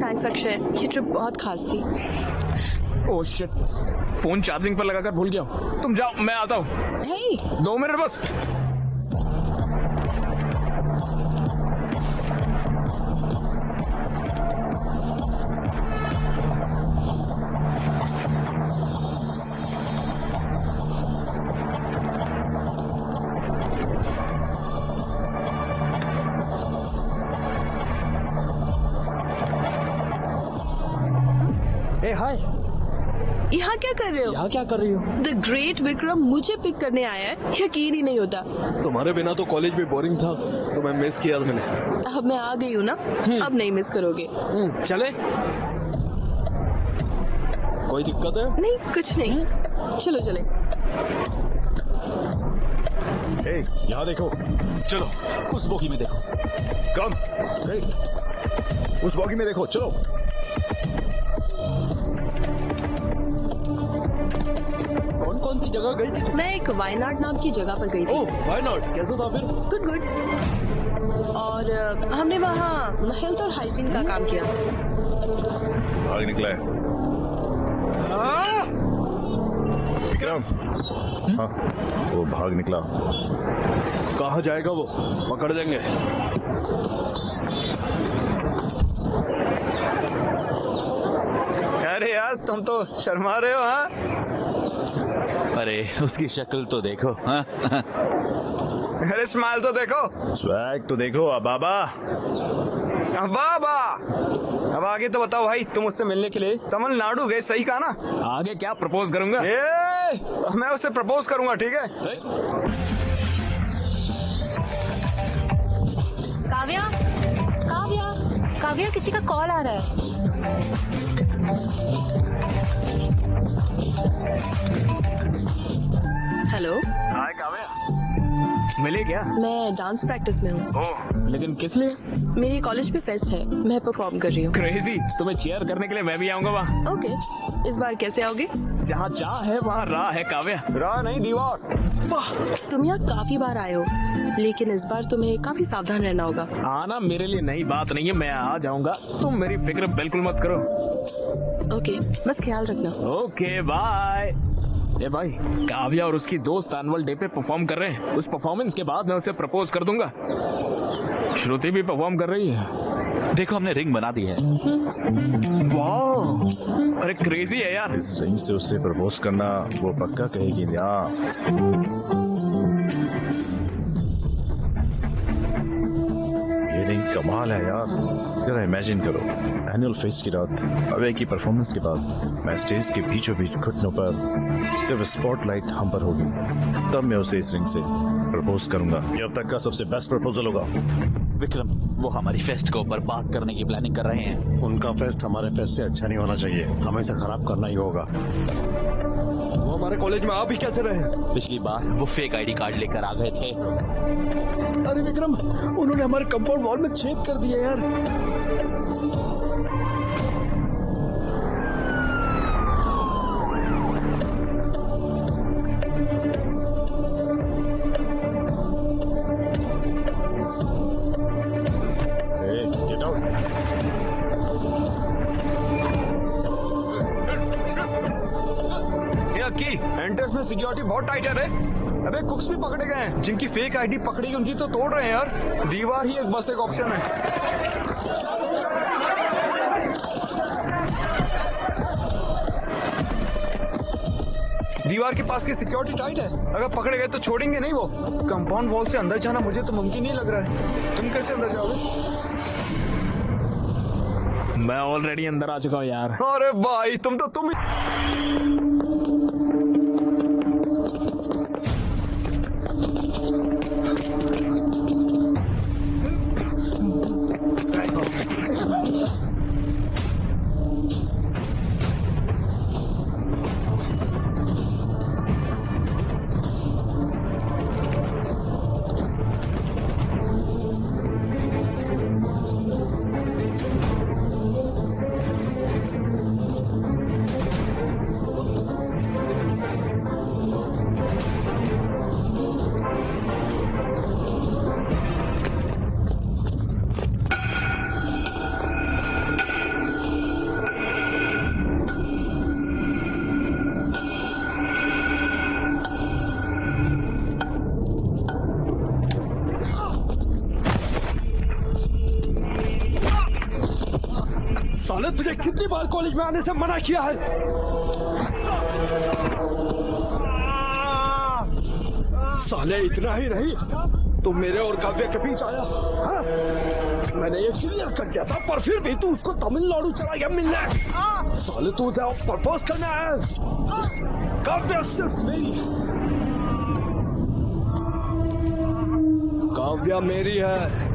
थैंक्स अक्षय, ये ट्रिप बहुत खास थी। ओह शिट, फोन चार्जिंग पर लगाकर भूल गया हूँ। तुम जाओ, मैं आता हूँ। हे 2 मिनट बस। ए हाय, यहाँ क्या कर रहे हो? यहाँ क्या कर रही हो? द ग्रेट विक्रम मुझे पिक करने आया है, यकीन ही नहीं होता। तुम्हारे बिना तो कॉलेज भी बोरिंग था, तो मैं मिस किया मैंने। अब मैं आ गई हूँ ना, अब नहीं मिस करोगे। चले, कोई दिक्कत है? नहीं, कुछ नहीं, चलो चले। ए, यहाँ देखो। चलो उस बोगी में देखो। कम। ए, उस बॉगी में देखो, चलो। कौन कौन सी जगह गई थी? मैं एक वायनाड नाम की जगह पर गई थी। ओह, वायनाड, कैसा था फिर? Good good. और हमने वहाँ हेल्थ और हाइजीन का काम किया। भाग निकला है विक्रम। हाँ, वो भाग निकला। कहाँ जाएगा वो? पकड़ देंगे। अरे यार, तुम तो शर्मा रहे हो। हाँ, अरे उसकी शक्ल तो देखो। हाँ? अरे स्माइल तो देखो। स्वैग तो देखो। अबाबा, बाबा, अब आगे तो बताओ भाई, तुम उससे मिलने के लिए तमिलनाडु गए, सही कहा ना? आगे क्या प्रपोज करूंगा? मैं उससे प्रपोज करूंगा, ठीक है? काव्या, काव्या, काव्या, किसी का कॉल आ रहा है। हेलो। हाय काव्या, मिले क्या? मैं डांस प्रैक्टिस में हूँ। ओह, लेकिन किस लिए? मेरे कॉलेज में फेस्ट है, मैं परफॉर्म कर रही हूँ। क्रेजी, तुम्हें चीयर करने के लिए मैं भी आऊंगा वहाँ। ओके, इस बार कैसे आओगे? जहाँ चाह है वहाँ राह है काव्या। राह नहीं, दीवार। तुम यहाँ काफी बार आए हो, लेकिन इस बार तुम्हें काफी सावधान रहना होगा। आना मेरे लिए नई बात नहीं है, मैं आ जाऊंगा, तुम मेरी फिक्र बिल्कुल मत करो। ओके, बस ख्याल रखना। Okay bye. ए भाई, काव्या और उसकी दोस्त एनुअल डे पे परफॉर्म कर रहे हैं। उस परफॉर्मेंस के बाद मैं उसे प्रपोज कर दूंगा। श्रुति भी परफॉर्म कर रही है। देखो हमने रिंग बना दी है। वाह, अरे क्रेजी है यार। इस रिंग से उससे प्रपोज करना वो पक्का कहेगी ना। ये रिंग कमाल है यार। जरा इमेजिन करो, एनुअल फेस्ट की रात, अवे की परफॉर्मेंस के बाद मैं स्टेज के बीचों बीच घुटनों पर, जब स्पॉटलाइट हम पर होगी, तब मैं उसे इस रिंग से प्रपोज करूंगा। ये अब तक का सबसे बेस्ट प्रपोजल होगा। विक्रम, वो हमारी फेस्ट को बर्बाद करने की प्लानिंग कर रहे हैं। उनका फेस्ट हमारे फेस्ट से अच्छा नहीं होना चाहिए, हमें इसे खराब करना ही होगा। वो हमारे कॉलेज में आ भी कैसे रहे? पिछली बार वो फेक आईडी कार्ड लेकर आ गए थे। अरे विक्रम, उन्होंने हमारे कंपाउंड वॉल में छेद कर दिया यार। एंट्रेंस में सिक्योरिटी बहुत टाइट है रे। अबे कुक्स भी पकड़े गए हैं, जिनकी फेक आईडी पकड़ी उनकी तो तोड़ रहे हैं यार। दीवार ही एक बस एक ऑप्शन है। दीवार के पास की सिक्योरिटी टाइट है, अगर पकड़े गए तो छोड़ेंगे नहीं वो। कंपाउंड वॉल से अंदर जाना मुझे तो मुमकिन नहीं लग रहा है। तुम कैसे अंदर जाओगे? मैं ऑलरेडी अंदर आ चुका हूँ यार। अरे भाई, तुम साले तुझे कितनी बार कॉलेज में आने से मना किया है? साले इतना ही नहीं, तुम मेरे और काव्या के बीच आया। हाँ? मैंने ये क्लियर कर दिया था, पर फिर भी तू उसको तमिलनाडु चला गया मिलने। साले तू उसे प्रपोज करना है। काव्या सिर्फ मेरी है, काव्या मेरी है।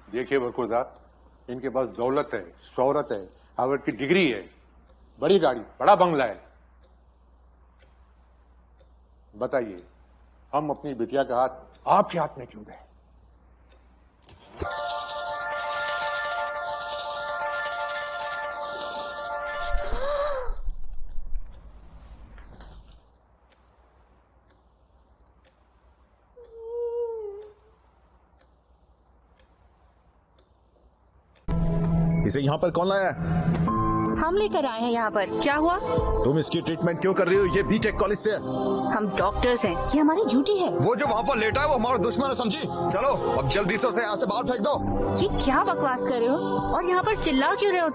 देखिए बरखुरदार, इनके पास दौलत है, शोहरत है, हार्वर्ड की डिग्री है, बड़ी गाड़ी, बड़ा बंगला है। बताइए, हम अपनी बिटिया का हाथ आपके हाथ में क्यों दें? इसे यहाँ पर कौन लाया है? हम लेकर आए हैं यहाँ पर। क्या हुआ? तुम इसकी ट्रीटमेंट क्यों कर रही हो? ये बीटेक कॉलेज से है। हम डॉक्टर्स हैं, ये हमारी ड्यूटी है। वो जो वहाँ पर लेटा है वो हमारा दुश्मन है, समझी? चलो अब जल्दी से उसे यहाँ से बाहर फेंक दो। ये क्या बकवास कर रहे हो? और यहाँ पर चिल्ला क्यों रहे हो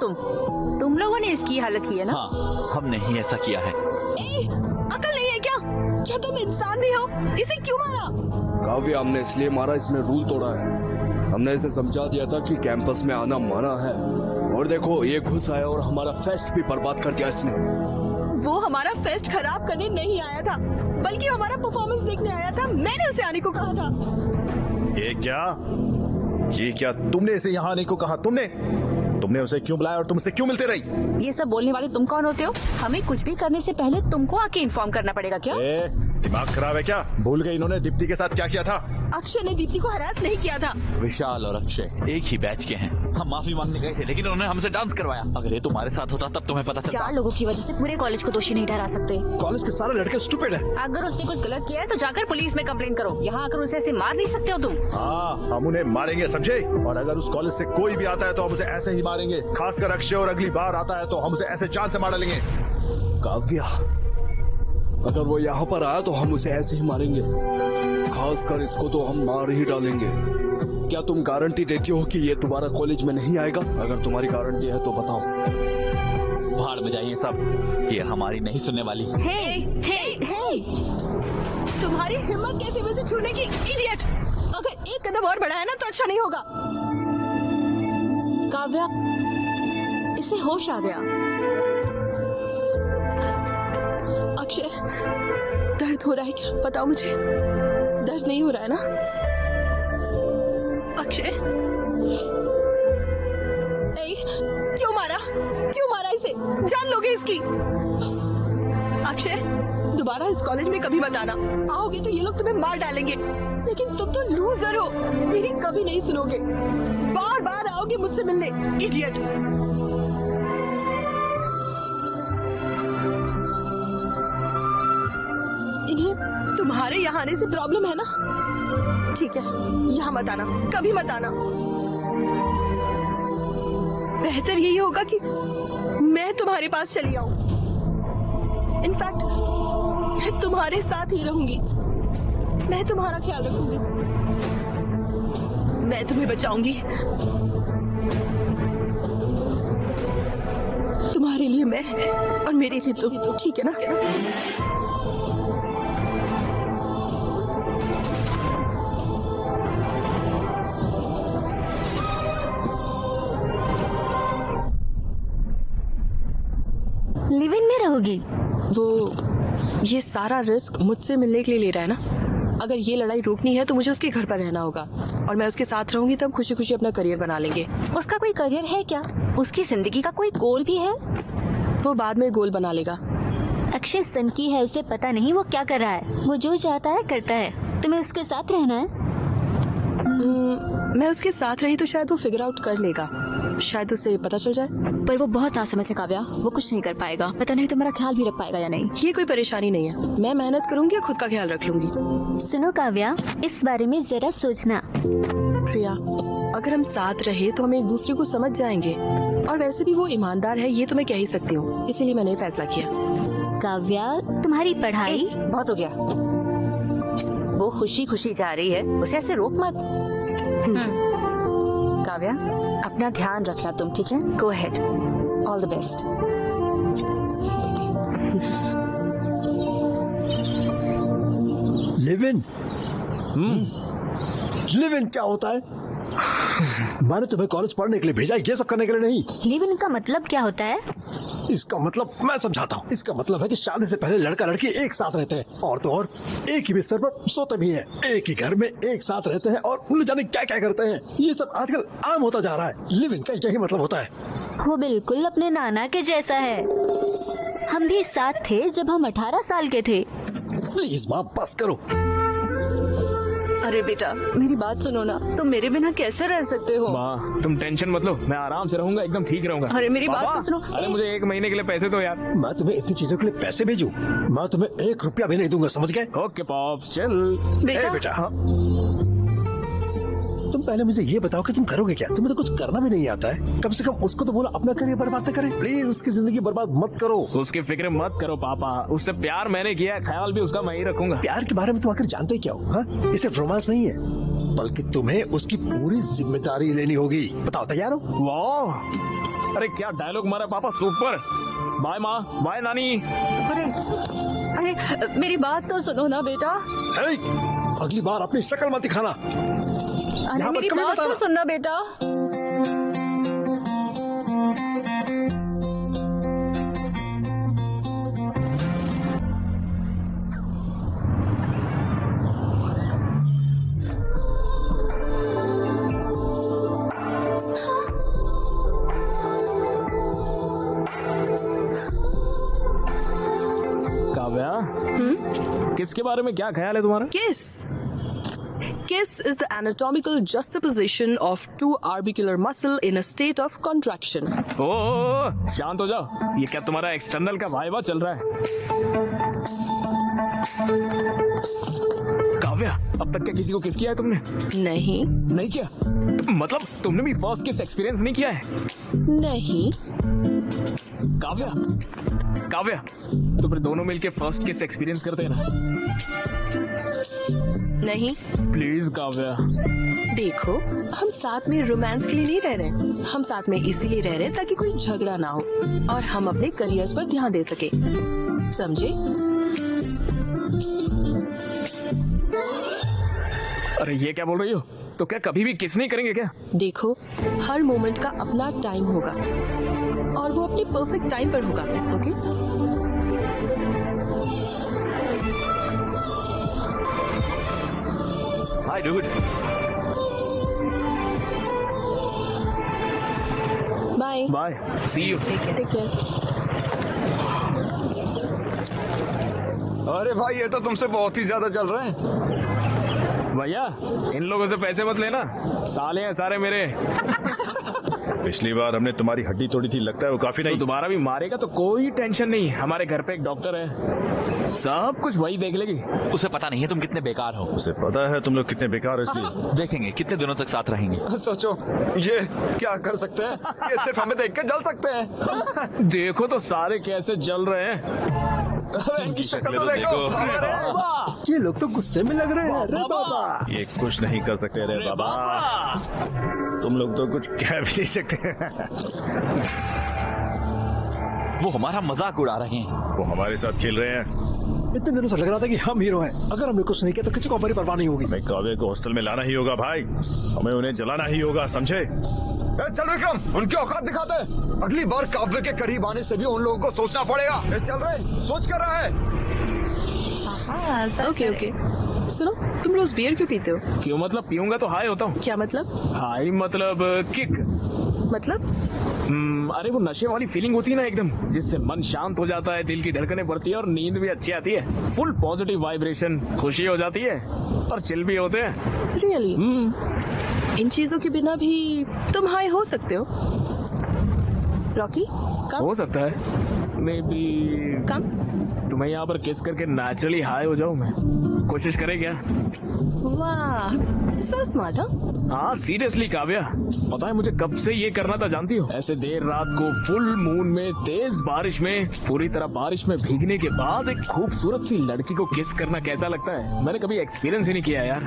तुम लोगों ने इसकी हालत की है ना? हाँ, हमने ही ऐसा किया है। अकल नहीं है क्या? क्या तुम इंसान भी हो? इसे क्यों मारा? काव्या, हमने इसलिए मारा, इसने रूल तोड़ा है। हमने इसे समझा दिया था कि कैंपस में आना मना है, और देखो ये घुस आया और हमारा फेस्ट भी बर्बाद कर दिया इसने। वो हमारा फेस्ट खराब करने नहीं आया था, बल्कि हमारा परफॉर्मेंस देखने आया था। मैंने उसे आने को कहा था। ये क्या तुमने इसे यहाँ आने को कहा? तुमने उसे क्यों बुलाया और तुमसे क्यों मिलते रही? ये सब बोलने वाले तुम कौन होते हो? हमें कुछ भी करने से पहले तुमको आके इन्फॉर्म करना पड़ेगा क्या? दिमाग खराब है क्या? भूल गई इन्होंने दीप्ति के साथ क्या किया था? अक्षय ने दीप्ति को हरास नहीं किया था। विशाल और अक्षय एक ही बैच के हैं। हम माफी मांगने गए थे, लेकिन उन्होंने हमसे डांस करवाया। अगर ये तुम्हारे साथ होता तब तुम्हें पता चलता। 4 लोगों की वजह से पूरे कॉलेज को दोषी नहीं ठहरा सकते। कॉलेज के सारे लड़के स्टूपिड हैं। अगर उसने कुछ गलत किया है तो जाकर पुलिस में कंप्लेन करो। यहाँ आकर उसे ऐसे मार नहीं सकते हो तुम। हाँ, हम उन्हें मारेंगे, समझे? और अगर उस कॉलेज से कोई भी आता है तो हम उसे ऐसे ही मारेंगे। खासकर अक्षय, और अगली बार आता है तो हम उसे ऐसे जान से मार डालेंगे। काव्या, अगर वो यहाँ पर आया तो हम उसे ऐसे ही मारेंगे। खासकर इसको तो हम मार ही डालेंगे। क्या तुम गारंटी देती हो कि ये दोबारा कॉलेज में नहीं आएगा? अगर तुम्हारी गारंटी है तो बताओ। भाड़ में जाइए सब, ये हमारी नहीं सुनने वाली। हे! तुम्हारी हिम्मत कैसे मुझे छूने की, इडियट! अगर एक कदम और बढ़ाया ना तो अच्छा नहीं होगा। काव्या, इसे होश आ गया। अक्षय, दर्द हो रहा है क्या? बताओ मुझे, दर्द नहीं हो रहा है ना? अक्षय, क्यों मारा इसे? जान लोगे इसकी? अक्षय, दोबारा इस कॉलेज में कभी मत आना। आओगे तो ये लोग तुम्हें मार डालेंगे। लेकिन तुम तो लूजर हो, मेरी कभी नहीं सुनोगे। बार बार आओगे मुझसे मिलने, इडियट। इन्हें तुम्हारे यहाँ आने से प्रॉब्लम है ना? ठीक है, यहाँ मत आना, कभी मत आना। बेहतर यही होगा कि मैं तुम्हारे पास चली आऊं। इनफैक्ट मैं तुम्हारे साथ ही रहूंगी। मैं तुम्हारा ख्याल रखूंगी। मैं तुम्हें बचाऊंगी। तुम्हारे लिए मैं और मेरे लिए तुम, ठीक है ना? लिव इन में रहोगी? वो ये सारा रिस्क मुझसे मिलने के लिए ले रहा है ना। अगर ये लड़ाई रोकनी है तो मुझे उसके घर पर रहना होगा और मैं उसके साथ रहूंगी, तब खुशी खुशी अपना करियर बना लेंगे। उसका कोई करियर है क्या? उसकी जिंदगी का कोई गोल भी है? वो बाद में गोल बना लेगा। अक्षय सनकी है, उसे पता नहीं वो क्या कर रहा है। वो जो चाहता है करता है। तुम्हें उसके साथ रहना है? मैं उसके साथ रही तो शायद वो फिगर आउट कर लेगा, शायद उसे पता चल जाए। पर वो बहुत नासमझ है काव्या, वो कुछ नहीं कर पाएगा। पता नहीं तुम्हारा ख्याल भी रख पाएगा या नहीं। ये कोई परेशानी नहीं है, मैं मेहनत करूंगी और खुद का ख्याल रख लूंगी। सुनो काव्या, इस बारे में जरा सोचना। प्रिया, अगर हम साथ रहे तो हम एक दूसरे को समझ जाएंगे, और वैसे भी वो ईमानदार है, ये तो मैं कह ही सकती हूँ, इसीलिए मैंने ये फैसला किया। काव्या, तुम्हारी पढ़ाई बहुत हो गया। वो खुशी खुशी जा रही है, उसे ऐसे रोक मत। काव्या, अपना ध्यान रखना तुम, ठीक है? Go ahead, all the best. Live in? Live in क्या होता है? मैंने तुम्हें कॉलेज पढ़ने के लिए भेजा, ये सब करने के लिए नहीं। लिव इन का मतलब क्या होता है? इसका मतलब मैं समझाता हूँ। इसका मतलब है कि शादी से पहले लड़का लड़की एक साथ रहते हैं, और तो और एक ही बिस्तर पर सोते भी हैं, एक ही घर में एक साथ रहते हैं और न जाने क्या क्या करते हैं। ये सब आजकल आम होता जा रहा है। लिव इन का यही मतलब होता है। वो बिल्कुल अपने नाना के जैसा है। हम भी साथ थे जब हम 18 साल के थे। प्लीज माँ, बस करो। अरे बेटा, मेरी बात सुनो ना, तुम मेरे बिना कैसे रह सकते हो? माँ, तुम टेंशन मत लो, मैं आराम से रहूंगा, एकदम ठीक रहूंगा। अरे मेरी बात पापा, तो सुनो। अरे मुझे 1 महीने के लिए पैसे दो यार। मैं तुम्हें इतनी चीजों के लिए पैसे भेजूं? मैं तुम्हें 1 रुपया भी नहीं दूंगा, समझ गए? ओके पॉप, चल। बेटा, बेटा, हाँ। तुम पहले मुझे ये बताओ कि तुम करोगे क्या? तुम्हें तो कुछ करना भी नहीं आता है। कम से कम उसको तो बोलो अपना करियर बर्बाद न करे। प्लीज उसकी जिंदगी बर्बाद मत करो। उसकी फिक्र मत करो पापा, उससे प्यार मैंने किया है, ख्याल भी उसका मैं ही रखूंगा। प्यार के बारे में तुम आखिर जानते क्या हो? हाँ, ये सिर्फ रोमांस नहीं है, बल्कि तुम्हें उसकी पूरी जिम्मेदारी लेनी होगी। बताओ, तैयार हो? वाह, अरे क्या डायलॉग मारा पापा, सुपर। बाय माँ, बाय नानी। अरे मेरी बात तो सुनो ना बेटा। अगली बार अपनी शक्ल मत दिखाना। अरे मेरी बात तो सुनना बेटा। काव्या, किसके बारे में क्या ख्याल है तुम्हारा? Kiss is the anatomical juxtaposition of two orbicular muscle in a state of contraction. ओ, शांत हो जाओ। ये क्या तुम्हारा एक्सटर्नल का वाइवा चल रहा है? काव्या, अब तक क्या किसी को किस किया है तुमने? नहीं किया? मतलब तुमने भी फर्स्ट किस एक्सपीरियंस नहीं किया है? नहीं। काव्या, काव्या, तो फिर दोनों मिलके फर्स्ट किस एक्सपीरियंस करते हैं ना? नहीं। प्लीज काव्या। देखो, हम साथ में रोमांस के लिए नहीं रह रहे, हम साथ में इसीलिए रह रहे ताकि कोई झगड़ा ना हो और हम अपने करियर्स पर ध्यान दे सके, समझे? अरे ये क्या बोल रही हो? तो क्या कभी भी किस नहीं करेंगे क्या? देखो, हर मोमेंट का अपना टाइम होगा और वो अपने परफेक्ट टाइम पर होगा, okay? Hi, dude. Bye. Bye. See you. Take care. अरे भाई, ये तो तुमसे बहुत ही ज्यादा चल रहे हैं। भैया, इन लोगों से पैसे मत लेना, साले हैं सारे मेरे। पिछली बार हमने तुम्हारी हड्डी तोड़ी थी, लगता है वो काफी नहीं। तो दोबारा भी मारेगा तो कोई टेंशन नहीं, हमारे घर पे एक डॉक्टर है, सब कुछ वही देख लेगी। उसे पता नहीं है तुम कितने बेकार हो। उसे पता है तुम लोग कितने बेकार हो, इसलिए देखेंगे कितने दिनों तक साथ रहेंगे। सोचो, ये क्या कर सकते हैं? ये सिर्फ हमें देख के जल सकते हैं। देखो तो सारे कैसे जल रहे हैं। इनकी शक्ल तो देखो। ये लोग तो गुस्से में लग रहे हैं। अरे बाबा, ये कुछ नहीं कर सकते रे बाबा, तुम लोग तो कुछ कह भी नहीं सकते। वो हमारा मजाक उड़ा रहे हैं। वो हमारे साथ खेल रहे हैं। इतने दिनों से लग रहा था कि हम हीरो हैं। अगर हमने कुछ नहीं किया तो किसी को हमारी परवाह नहीं होगी। मैं काव्य को हॉस्टल में लाना ही होगा भाई, हमें उन्हें जलाना ही होगा, समझे? चल विक्रम, उनकी औकात दिखाते हैं। अगली बार काव्य के करीब आने से भी उन लोगों को सोचना पड़ेगा। चल रहे, सोच कर रहा है। ओके ओके, सुनो, तुम रोज बियर क्यों पीते हो? क्यों मतलब? पीऊंगा तो हाई होता हूँ। क्या मतलब? हाई मतलब किक। मतलब? अरे वो नशे वाली फीलिंग होती है ना एकदम, जिससे मन शांत हो जाता है, दिल की धड़कनें बढ़ती है और नींद भी अच्छी आती है। फुल पॉजिटिव वाइब्रेशन, खुशी हो जाती है और चिल भी होते हैं। रियली? इन चीजों के बिना भी तुम हाई हो सकते हो। रॉकी, कम हो सकता है, मे बी कम। तुम्हें यहाँ पर किस करके नेचुरली हाई हो जाऊँ मैं। कोशिश करे क्या? वाह, सो स्मार्ट। हाँ सीरियसली काव्या, पता है मुझे कब से ये करना था जानती हो? ऐसे देर रात को फुल मून में, तेज बारिश में, पूरी तरह बारिश में भीगने के बाद एक खूबसूरत सी लड़की को किस करना कैसा लगता है, मैंने कभी एक्सपीरियंस ही नहीं किया यार।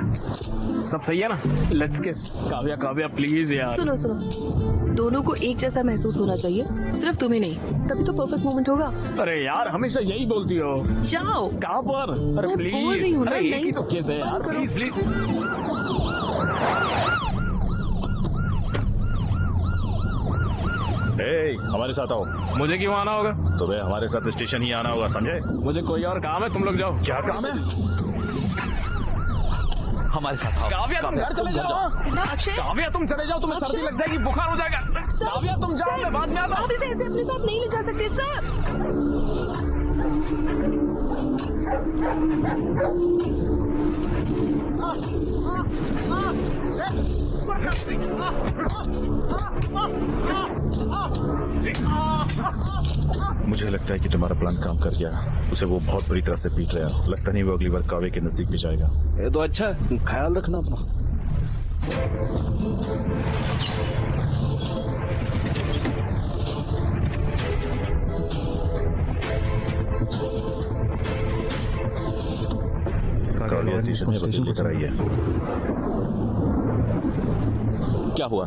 सब सही है ना? लेट्स किस। काव्या काव्या प्लीज यार। सुनो सुनो, दोनों को एक जैसा महसूस होना चाहिए, सिर्फ तुम्हें नहीं, तभी तो परफेक्ट मोमेंट होगा। अरे यार हमेशा यही बोलती हो। जाओ। कहाँ पर? अरे मैं बोल रही प्लीज, हूँ ना, अरे एक ही नहीं तो केस है यार, प्लीज प्लीज। हमारे साथ आओ। मुझे क्यों आना होगा? तुम्हें हमारे साथ स्टेशन ही आना होगा, समझे? मुझे कोई और काम है, तुम लोग जाओ। क्या काम है? हमारे साथ आओ। काव्या तुम घर चले जाओ। काव्या तुम चले जाओ, तुम्हें सर्दी लग जाएगी, बुखार हो जाएगा। काव्या तुम जाओ, मैं बाद में आता हूँ। आप इसे ऐसे अपने साथ नहीं ले जा सकते सर। मुझे लगता है कि तुम्हारा प्लान काम कर गया। उसे वो बहुत बुरी तरह से पीट रहा है। लगता नहीं वो अगली बार काव्य के नजदीक भी जाएगा। ये तो अच्छा है, ख्याल रखना अपना। काव्य स्टेशन में वकील लेकर आई है। क्या हुआ?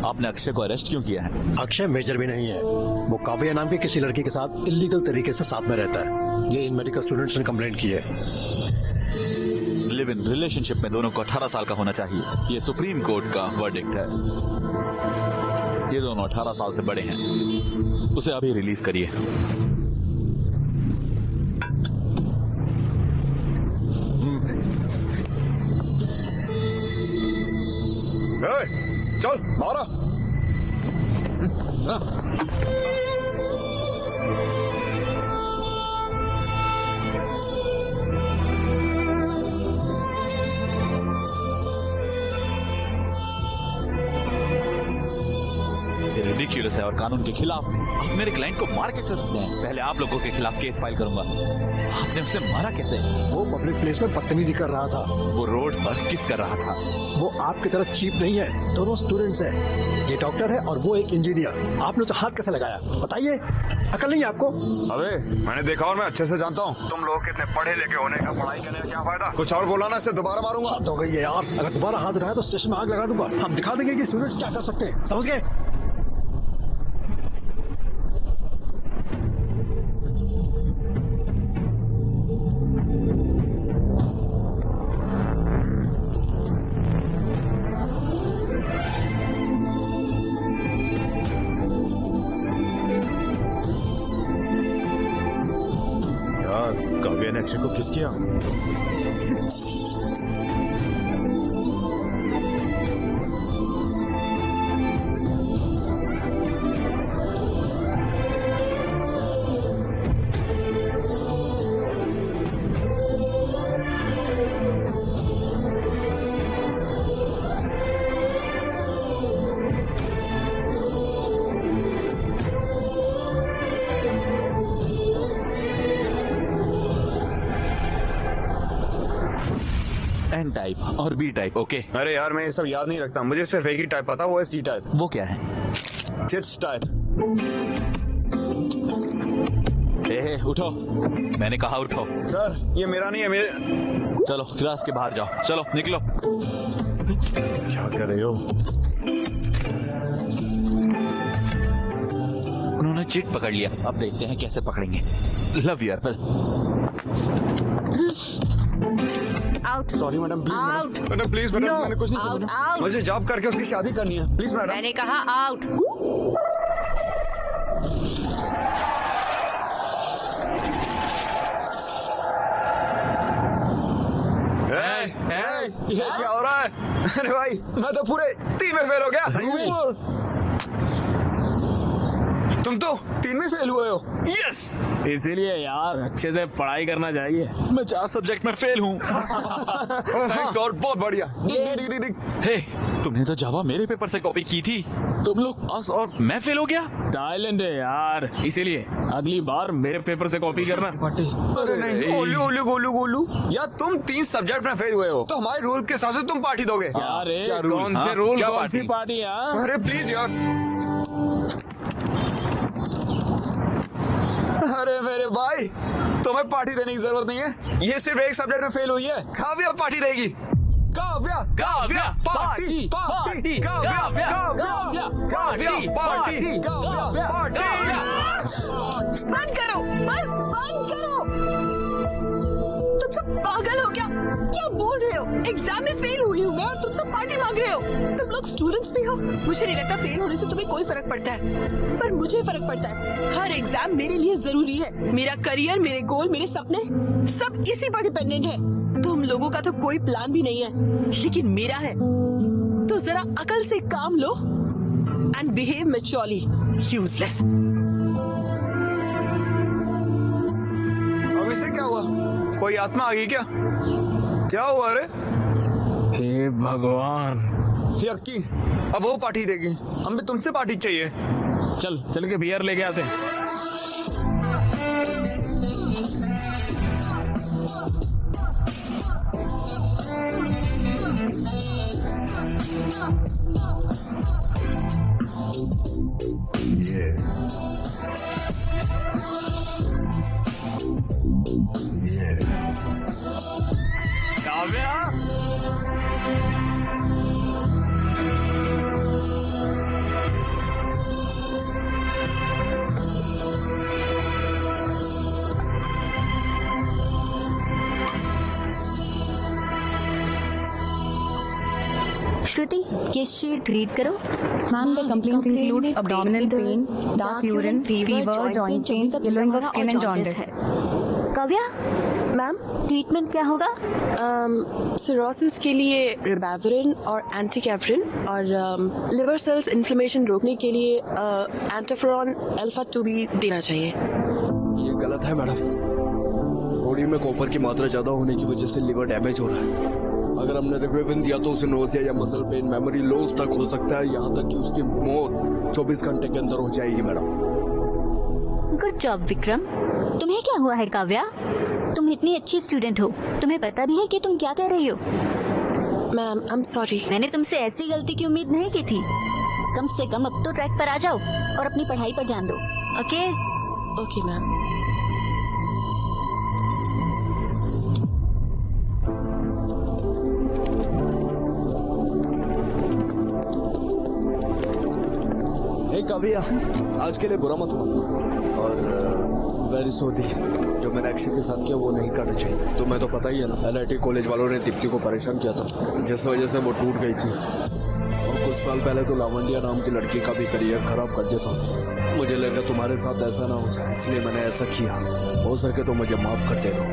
आपने अक्षय को अरेस्ट क्यों किया है? अक्षय मेजर भी नहीं है, वो काव्या नाम की किसी लड़की के साथ इलीगल तरीके से साथ में रहता है। ये इन मेडिकल स्टूडेंट्स ने कंप्लेंट की है। लिव इन रिलेशनशिप में दोनों को 18 साल का होना चाहिए। ये सुप्रीम कोर्ट का वर्डिक्ट है। ये दोनों 18 साल से बड़े हैं। उसे अभी रिलीज करिए। चल मारा। रिडिक्यूलस है और कानून के खिलाफ। आप मेरे क्लाइंट को मार कैसे सकते हैं? पहले आप लोगों के खिलाफ केस फाइल करूंगा। आपने उसे मारा कैसे? वो पब्लिक प्लेस में बदतमीजी कर रहा था। वो रोड पर किस कर रहा था? वो आपकी तरफ चीप नहीं है, दोनों स्टूडेंट्स हैं। ये डॉक्टर है और वो एक इंजीनियर। आपने उसे हाथ कैसे लगाया बताइए? अकल नहीं है आपको? अबे मैंने देखा और मैं अच्छे से जानता हूँ। तुम लोग कितने पढ़े लिखे होने का, पढ़ाई करने का क्या फायदा? कुछ और बोला ना, इससे दोबारा मारूंगा। हाथ हो गई है यार, अगर दोबारा हाथ उठाया तो स्टेशन में आग लगा दूंगा। हम दिखा देंगे कि स्टूडेंट्स क्या कर सकते हैं, समझ गए? काव्या ने अक्षय को किस किया? एन टाइप और बी टाइप। ओके। अरे यार मैं ये सब याद नहीं रखता, मुझे सिर्फ एक ही टाइप पता, वो है सी टाइप। वो क्या है? Kids type. उठो, मैंने कहा उठो। सर ये मेरा नहीं है, मेरे। चलो क्लास के बाहर जाओ, चलो निकलो। क्या कर रहे हो? उन्होंने चिट पकड़ लिया, अब देखते हैं कैसे पकड़ेंगे। लव यू अर्पल। आओ out. Sorry madam, please out. Madam, please madam, No, मैंने कुछ नहीं out, किया। out। मुझे जॉब करके उसकी शादी करनी है, प्लीज मैडम। मैंने कहा आउट। ये क्या हो रहा है? अरे भाई, मैं तो पूरे 3 में फेल हो गया। तुम तो 3 में फेल हुए हो। यस, इसीलिए यार अच्छे से पढ़ाई करना चाहिए। मैं 4 सब्जेक्ट में फेल हूँ। थैंक्स गॉड, बहुत बढ़िया। दिख। हे, तुमने तो जावा मेरे पेपर से कॉपी की थी, तुम लोग पास और मैं फेल हो गया। टाइलेंट है यार, इसीलिए अगली बार मेरे पेपर से कॉपी करना। अरे नहीं, गोलू यार, तुम 3 सब्जेक्ट में फेल हुए हो तो हमारे रूल के हिसाब से तुम पार्टी दोगे। अरे क्या रूल? कौन से हाँ, रूल, क्या कौन सी पार्टी? पार्टी यार? अरे प्लीज यार। अरे मेरे भाई, तुम्हें पार्टी देने की जरूरत नहीं है। ये सिर्फ एक सब्जेक्ट में फेल हुई है। काव्या पार्टी देगी। Kavya party, Kavya party. बंद करो, बस बंद करो। तुम सब पागल हो क्या बोल रहे हो? एग्जाम में फेल हुई हूँ मैं और तुम सब पार्टी मांग रहे हो। तुम लोग स्टूडेंट्स भी हो। मुझे नहीं लगता फेल होने से तुम्हें कोई फर्क पड़ता है, पर मुझे फर्क पड़ता है। हर एग्जाम मेरे लिए जरूरी है। मेरा करियर, मेरे गोल, मेरे सपने सब इसी पर डिपेंडेंट है। तुम लोगों का तो कोई प्लान भी नहीं है, लेकिन मेरा है। तो जरा अकल से काम लो एंड बिहेव मैच्योरली। यूजलेस। अब इससे क्या हुआ? कोई आत्मा आ गई क्या हुआ? अरे हे भगवान। यक्की, अब वो पार्टी देगी, हम भी तुमसे पार्टी चाहिए। चल के बियर लेके आते हैं। काव्या, श्रुति, ये शीट रीड करो। Ma'am, the complaints include abdominal pain, dark urine, fever, joint pains, yellowing of skin and jaundice. Kavya, ma'am, treatment क्या होगा? सिरोसिस के लिए रिबाविरिन और एंटीकैफरिन और लिवर सेल्स इन्फ्लेमेशन रोकने के लिए एंटाफेरॉन अल्फा 2 भी देना चाहिए। ये गलत है मैडम। बॉडी में कॉपर की मात्रा ज्यादा होने की वजह से लिवर डैमेज हो रहा है। अगर हमने रिक्वेविन दिया तो उसे नोजिया या मसल पेन, मेमोरी लॉस तक हो सकता है, यहाँ तक कि उसकी मौत 24 घंटे के अंदर हो जाएगी मैडम। Good job Vikram. तुम्हें क्या हुआ है काव्या? तुम इतनी अच्छी स्टूडेंट हो, तुम्हें पता भी है कि तुम क्या कह रही हो? Ma'am, I am sorry. मैंने तुमसे ऐसी गलती की उम्मीद नहीं की थी। कम से कम अब तो ट्रैक पर आ जाओ और अपनी पढ़ाई पर ध्यान दो। ओके? Okay ma'am. काव्या, आज के लिए बुरा मत मान और वेरी सॉरी। जो मैंने अक्षय के साथ किया वो नहीं करना चाहिए। तुम्हें तो पता ही है ना, NIT कॉलेज वालों ने दीप्ति को परेशान किया था, जिस वजह से वो टूट गई थी। और कुछ साल पहले तो लावंडिया नाम की लड़की का भी करियर खराब कर दिया था। मुझे लगा तुम्हारे साथ ऐसा ना हो जाए, इसलिए मैंने ऐसा किया। हो सके तो मुझे माफ कर दे दो।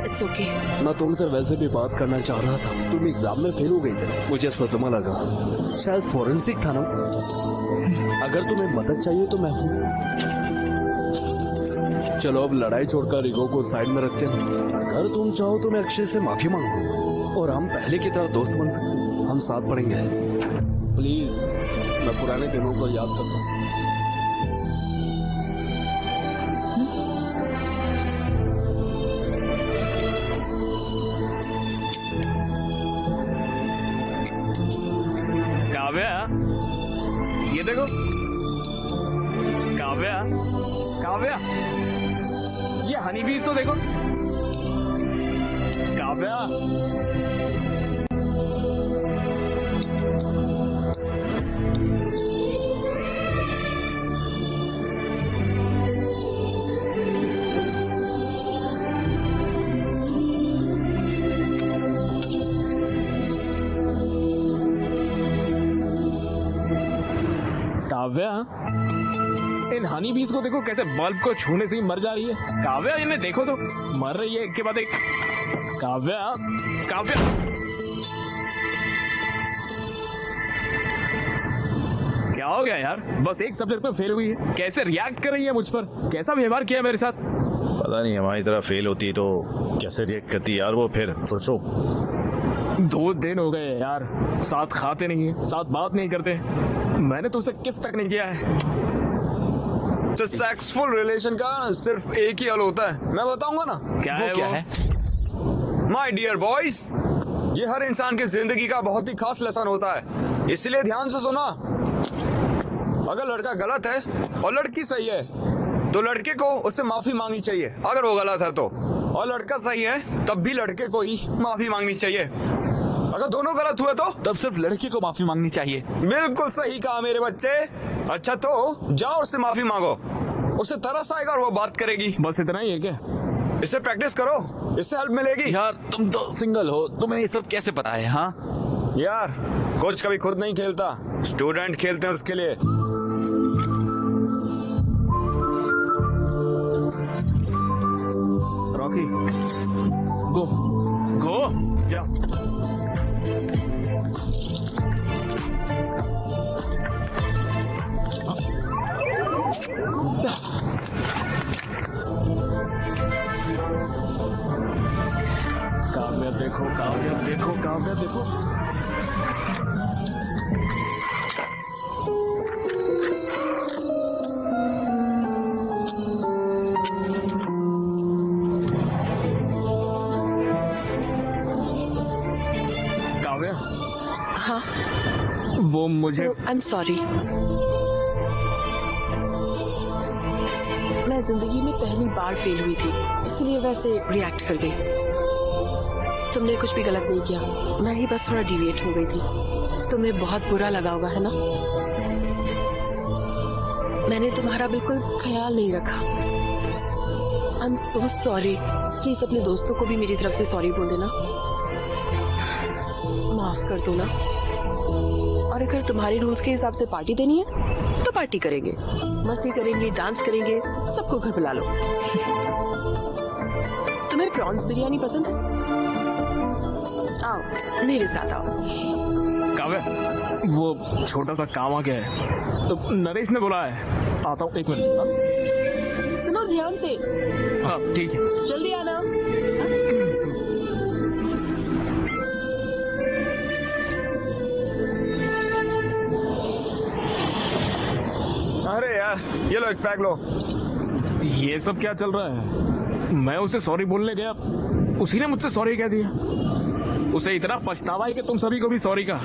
It's okay. मैं तुमसे वैसे भी बात करना चाह रहा था। तुम एग्जाम में फेल हो गई थी, मुझे सदमा लगा। शायद फॉरेंसिक था ना। अगर तुम्हें मदद चाहिए तो मैं हूँ। चलो अब लड़ाई छोड़कर ईगो को साइड में रखते हैं। अगर तुम चाहो तो मैं अक्षय से माफी मांगू और हम पहले की तरह दोस्त बन सकते। हम साथ पढ़ेंगे। प्लीज, मैं पुराने दिनों को याद करता हूँ। काव्या, ये देखो। काव्या, ये हनी बीज तो देखो। काव्या, काव्या, इन हनी बीज को देखो कैसे बल्ब को छूने से ही मर जा रही है। काव्या, इन्हें देखो तो, मर रही है एक के बाद एक। काव्या, काव्या, क्या हो गया यार? बस एक सब्जेक्ट में फेल हुई है, कैसे रिएक्ट कर रही है मुझ पर, कैसा व्यवहार किया मेरे साथ? पता नहीं, हमारी तरह फेल होती है तो कैसे रिएक्ट करती है यार वो। फिर सोचो, 2 दिन हो गए यार, साथ खाते नहीं है, साथ बात नहीं करते। मैंने तो उसे किस तक नहीं किया है। तो सेक्सफुल रिलेशन का सिर्फ एक ही हल होता है, मैं बताऊंगा ना। क्या वो है? क्या वो है? माय डियर बॉयज, ये हर इंसान की जिंदगी का बहुत ही खास लेसन होता है, इसलिए ध्यान से सुना। अगर लड़का गलत है और लड़की सही है तो लड़के को उससे माफी मांगनी चाहिए अगर वो गलत है तो, और लड़का सही है तब भी लड़के को ही माफी मांगनी चाहिए। अगर दोनों गलत हुए तो तब सिर्फ लड़के को माफी मांगनी चाहिए। बिल्कुल सही कहा मेरे बच्चे। अच्छा तो जाओ उससे माफी मांगो, उसे तरस आएगा और वो बात करेगी। बस इतना ही है क्या? इसे प्रैक्टिस करो, इससे हेल्प मिलेगी। यार तुम तो सिंगल हो, तुम्हें ये सब कैसे पता है? हाँ यार, कोच कभी खुद नहीं खेलता, स्टूडेंट खेलते हैं उसके लिए। रॉकी, गो गो जा। काव्या देखो, काव्या देखो, काव्या देखो। काव्या, हाँ, वो मुझे आई एम सॉरी। मैं जिंदगी में पहली बार फेल हुई थी, इसलिए वैसे रिएक्ट कर गई। तुमने कुछ भी गलत नहीं किया, मैं ही बस थोड़ा डिविएट हो गई थी। तुम्हें बहुत बुरा लगा होगा, है ना? मैंने तुम्हारा बिल्कुल ख्याल नहीं रखा। I am so sorry. Please अपने दोस्तों को भी मेरी तरफ से सॉरी बोल देना, माफ कर दो ना। और अगर तुम्हारे रूल्स के हिसाब से पार्टी देनी है तो पार्टी करेंगे, मस्ती करेंगे, डांस करेंगे, सबको घर बुला लो। तुम्हें प्रॉन्स बिरयानी पसंद है? आओ मेरे साथ आओ। काव्या, वो छोटा सा काम आ गया है तो नरेश ने बुलाया है, आता हूँ 1 मिनट। सुनो ध्यान से। हाँ ठीक है, जल्दी आना। अरे यार, ये लो एक पैक लो। ये सब क्या चल रहा है? मैं उसे सॉरी बोलने गया, उसी ने मुझसे सॉरी कह दिया। उसे इतना पछतावा है कि तुम सभी को भी सॉरी का।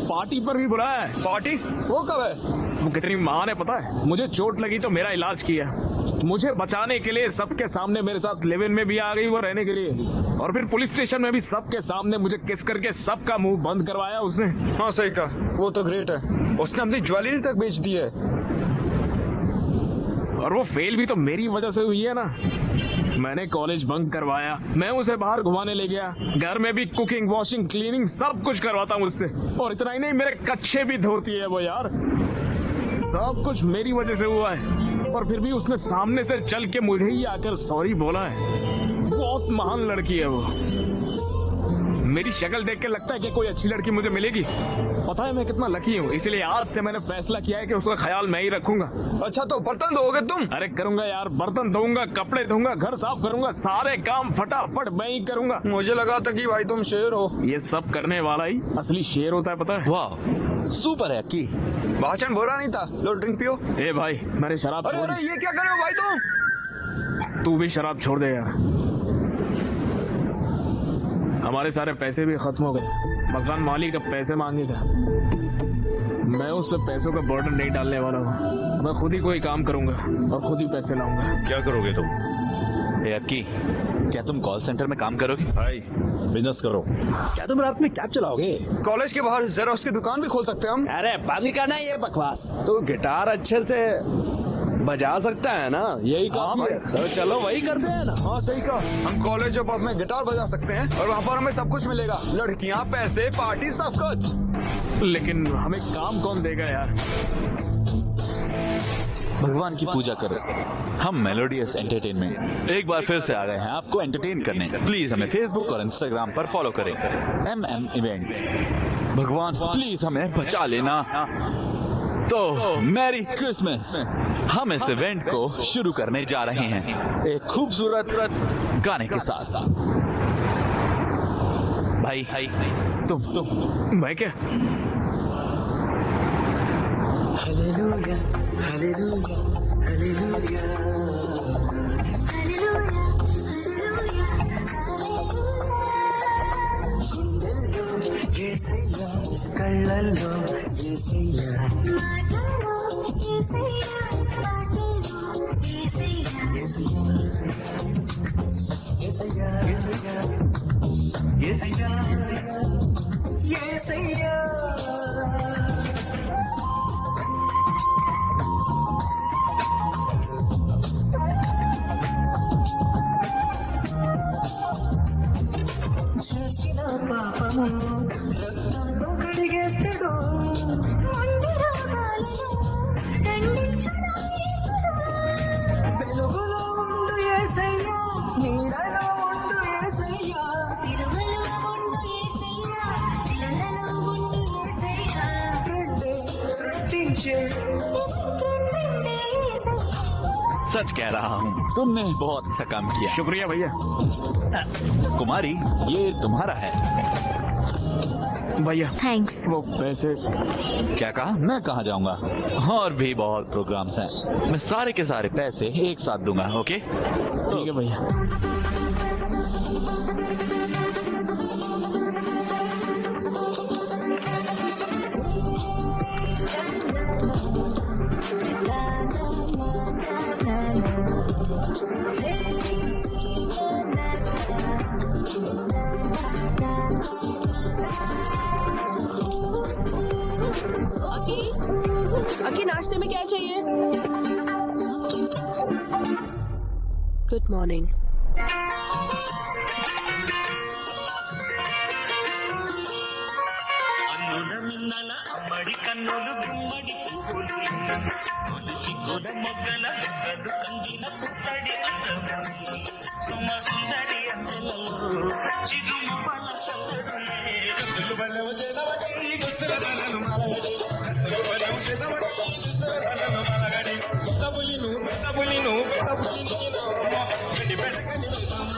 पार्टी पर भी बुलाया है। पार्टी? वो कब है? वो कितनी महान है पता है? मुझे चोट लगी तो मेरा इलाज किया, मुझे बचाने के लिए सबके सामने मेरे साथ लिव इन में भी आ गई वो रहने के लिए, और फिर पुलिस स्टेशन में भी सबके सामने मुझे किस करके सबका मुंह बंद करवाया उसने। हाँ सही कहा, वो तो ग्रेट है। उसने अपनी ज्वेलरी तक बेच दी है। और वो फेल भी तो मेरी वजह से हुई है ना। मैंने कॉलेज बंक करवाया, मैं उसे बाहर घुमाने ले गया, घर में भी कुकिंग, वॉशिंग, क्लीनिंग सब कुछ करवाता मुझसे, और इतना ही नहीं मेरे कच्चे भी धोती है वो यार। सब कुछ मेरी वजह से हुआ है, और फिर भी उसने सामने से चल के मुझे ही आकर सॉरी बोला है। बहुत महान लड़की है वो। मेरी शक्ल देख के लगता है कि कोई अच्छी लड़की मुझे मिलेगी। पता है मैं कितना लकी हूँ, इसलिए आज से मैंने फैसला किया है कि उसका ख्याल मैं ही रखूंगा। अच्छा तो बर्तन धोगे तुम? अरे करूंगा यार, बर्तन धोऊंगा, कपड़े धोऊंगा, घर साफ करूंगा, सारे काम फटाफट मैं ही करूंगा। मुझे लगा था कि भाई तुम शेर हो। ये सब करने वाला ही असली शेर होता है पता है। वाह, सुपर है की। भाषण बुरा नहीं था। लो ड्रिंक पियो। ए भाई, मैंने शराब अरे छोड़ अरे दी। ये क्या कर रहे हो भाई तुम? तू भी शराब छोड़ दे यार। हमारे सारे पैसे भी खत्म हो गए, मकान मालिक अब पैसे मांगेगा। मैं उस पर पैसों का बर्डन नहीं डालने वाला हूँ। मैं खुद ही कोई काम करूंगा और खुद ही पैसे लाऊंगा। क्या करोगे तुम? अक्की, क्या तुम कॉल सेंटर में काम करोगे? भाई बिजनेस करो। क्या तुम रात में कैब चलाओगे? कॉलेज के बाहर जेरोक्स की दुकान भी खोल सकते हैं हम। अरे बंद करना ये बकवास। तो गिटार अच्छे से बजा सकता है ना, यही काफी है। तो चलो वही करते हैं ना। हाँ सही कहा, हम कॉलेज ऑफ में गिटार बजा सकते हैं और वहाँ पर हमें सब कुछ मिलेगा, लड़कियाँ, पैसे, पार्टी, सब कुछ। लेकिन हमें काम कौन देगा यार? भगवान की पूजा करो। हम मेलोडियस एंटरटेनमेंट एक बार फिर से आ गए हैं आपको एंटरटेन करने। प्लीज हमें फेसबुक और इंस्टाग्राम पर फॉलो करें, MM इवेंट्स। भगवान प्लीज हमें बचा लेना। तो मैरी क्रिसमस। हम इस इवेंट को शुरू करने जा रहे हैं एक खूबसूरत गाने के साथ। भाई तुम मैं क्या? हालेलुया हालेलुया हालेलुया యేసయ్యా కళ్ళల్లో యేసయ్యా యేసయ్యా యేసయ్యా యేసయ్యా చేసిన పాపము రక్తంతో కడిగేస్తాడు వెలుగులో ఉండు యేసయ్యా నీడలో ఉండు యేసయ్యా రెండే సృష్టించే सच कह रहा हूँ, तुमने बहुत अच्छा काम किया। शुक्रिया भैया। कुमारी ये तुम्हारा है। भैया थैंक्स। वो पैसे क्या कहा? मैं कहाँ जाऊँगा? और भी बहुत प्रोग्राम्स हैं, मैं सारे के सारे पैसे एक साथ दूंगा। ओके ठीक है भैया। अकी नाश्ते में क्या चाहिए? Good morning. మిన్నల అమ్మడి కన్నులు గుమ్మడి పువ్వులు తొలిసి గోద మొగ్గల జుగ్గలు కందిన పుట్టడి అందము సుమ సుందరి అందెలలో చిగుము వల సందడులే గతులు బలవ జనవటి గుసరదనలు మలగడి గతులు బలవ జనవటి గుసరదనలు మలగడి తబులిను తబులిను తబులిను గడి బెడగని సమ్మ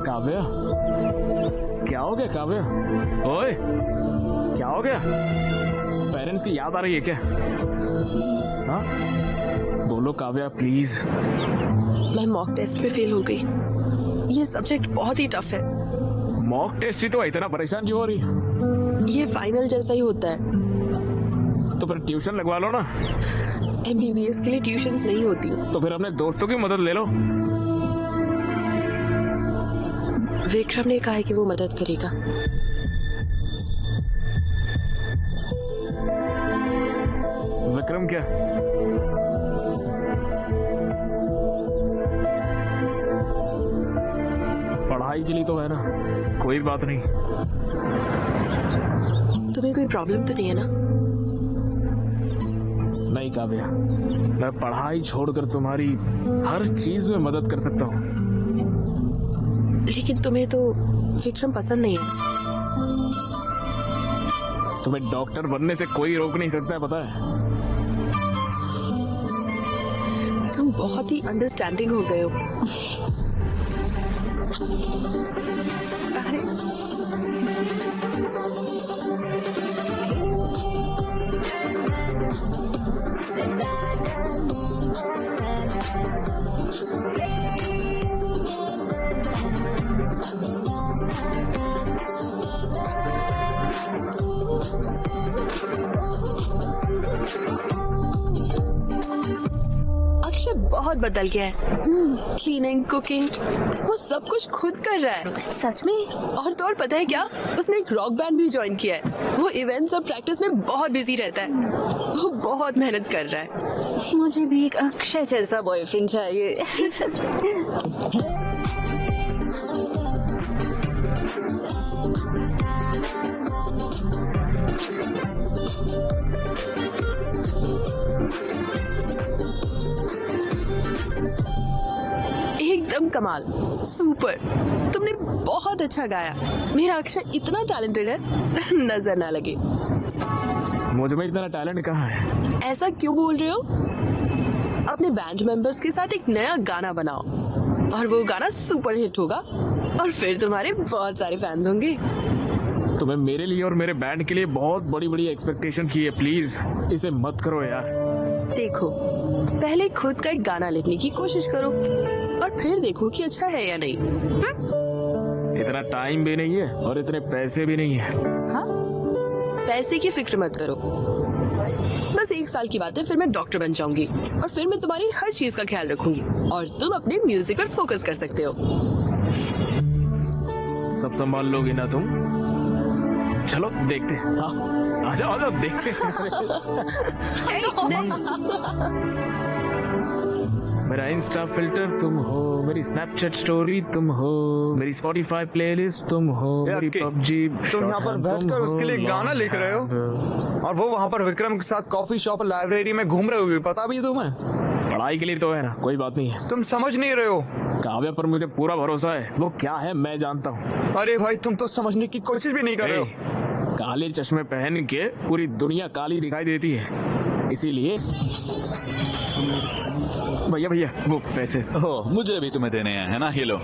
काव्या, क्या हो गया काव्या? ओए क्या हो गया? पेरेंट्स की याद आ रही है क्या? हाँ बोलो काव्या प्लीज। मैं मॉक टेस्ट में फेल हो गई। ये सब्जेक्ट बहुत ही टफ है। मॉक टेस्ट ही तो इतना परेशान क्यों हो रही? ये फाइनल जैसा ही होता है। तो फिर ट्यूशन लगवा लो ना। MBBS के लिए ट्यूशंस नहीं होती। तो फिर अपने दोस्तों की मदद ले लो। विक्रम ने कहा है कि वो मदद करेगा। विक्रम क्या? पढ़ाई के लिए तो है ना, कोई बात नहीं। तुम्हें कोई प्रॉब्लम तो नहीं है ना? नहीं काव्या, मैं पढ़ाई छोड़कर तुम्हारी हर चीज में मदद कर सकता हूँ। लेकिन तुम्हें तो विक्रम पसंद नहीं है। तुम्हें डॉक्टर बनने से कोई रोक नहीं सकता है, पता है? तुम बहुत ही अंडरस्टैंडिंग हो गए हो। अरे बहुत बदल गया है। क्लीनिंग, कुकिंग, वो सब कुछ खुद कर रहा है। सच में? और तो और पता है क्या, उसने एक रॉक बैंड भी ज्वाइन किया है। वो इवेंट्स और प्रैक्टिस में बहुत बिजी रहता है। वो बहुत मेहनत कर रहा है। मुझे भी एक अक्षय जैसा बॉयफ्रेंड चाहिए। एकदम कमाल, सुपर। तुमने बहुत अच्छा गाया। मेरा अक्षय इतना टैलेंटेड है, नजर ना लगे। मुझ में इतना टैलेंट कहाँ है? ऐसा क्यों बोल रहे हो? अपने बैंड मेंबर्स के साथ एक नया गाना बनाओ और वो गाना सुपर हिट होगा और फिर तुम्हारे बहुत सारे फैंस होंगे। तुम्हें मेरे लिए और मेरे बैंड के लिए बहुत बड़ी बड़ी एक्सपेक्टेशन की है, प्लीज इसे मत करो यार। देखो, पहले खुद का एक गाना लिखने की कोशिश करो और फिर देखो कि अच्छा है या नहीं। इतना टाइम भी नहीं है और इतने पैसे भी नहीं है। हाँ? पैसे की फिक्र मत करो, बस 1 साल की बात है, फिर मैं डॉक्टर बन जाऊंगी और फिर मैं तुम्हारी हर चीज का ख्याल रखूंगी और तुम अपने म्यूजिक पर फोकस कर सकते हो। सब संभाल लोगी ना तुम? चलो देखते हैं। हाँ, आजाओ देखते हैं। मेरा इंस्टा फिल्टर तुम हो, मेरी स्नैपचैट स्टोरी तुम हो, मेरी स्पॉटिफाई प्लेलिस्ट तुम हो, मेरी पबजी। तुम यहाँ पर बैठकर उसके लिए गाना लिख रहे हो और वो वहाँ पर विक्रम के साथ कॉफी शॉप लाइब्रेरी में घूम रहे हो, पता भी है तुम्हें? पढ़ाई के लिए तो है ना, कोई बात नहीं है। तुम समझ नहीं रहे हो। काव्या पर मुझे पूरा भरोसा है, वो क्या है मैं जानता हूँ। अरे भाई, तुम तो समझने की कोशिश भी नहीं कर रहे हो। काले चश्मे पहन के पूरी दुनिया काली दिखाई देती है, इसीलिए। भैया भैया वो पैसे। ओह, मुझे भी तुम्हें देने हैं, है ना? ये लो।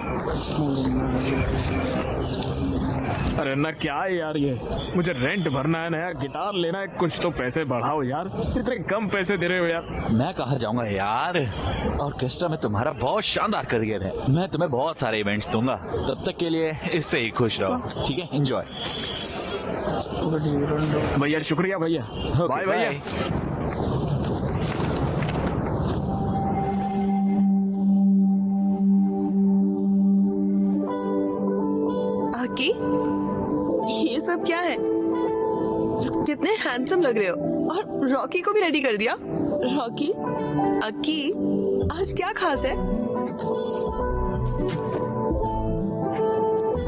अरे ना क्या है यार, ये मुझे रेंट भरना है, नया गिटार लेना है, कुछ तो पैसे बढ़ाओ यार। इतने कम पैसे दे रहे हो यार। मैं कहाँ जाऊंगा यार, ऑर्केस्ट्रा में तुम्हारा बहुत शानदार करियर है। मैं तुम्हें बहुत सारे इवेंट्स दूंगा, तब तक के लिए इससे ही खुश रहो, ठीक है? एंजॉय। भैया शुक्रिया भैया, बाय भैया। आकी, ये सब क्या है? कितने हैंडसम लग रहे हो। और रॉकी को भी रेडी कर दिया। रॉकी, अक्की, आज क्या खास है?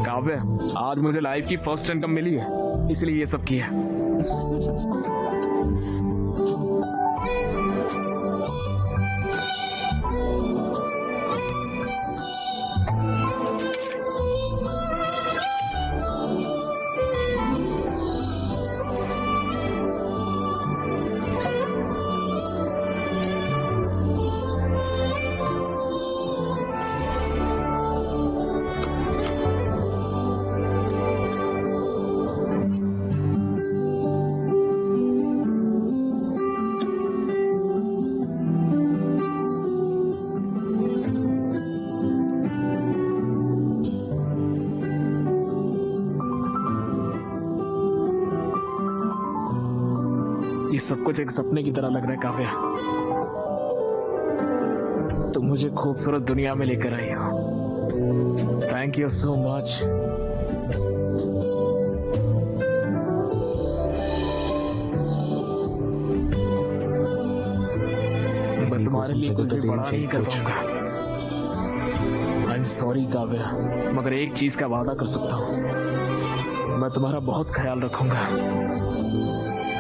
काव्य, आज मुझे लाइफ की फर्स्ट इनकम मिली है, इसलिए ये सब किया। ये सब कुछ एक सपने की तरह लग रहा है काव्या। तुम मुझे खूबसूरत दुनिया में लेकर आई हो। Thank you so much. मैं तुम्हारे लिए कुछ भी बड़ा नहीं कर पाऊंगा। आई एम सॉरी काव्या, मगर एक चीज का वादा कर सकता हूँ, मैं तुम्हारा बहुत ख्याल रखूंगा।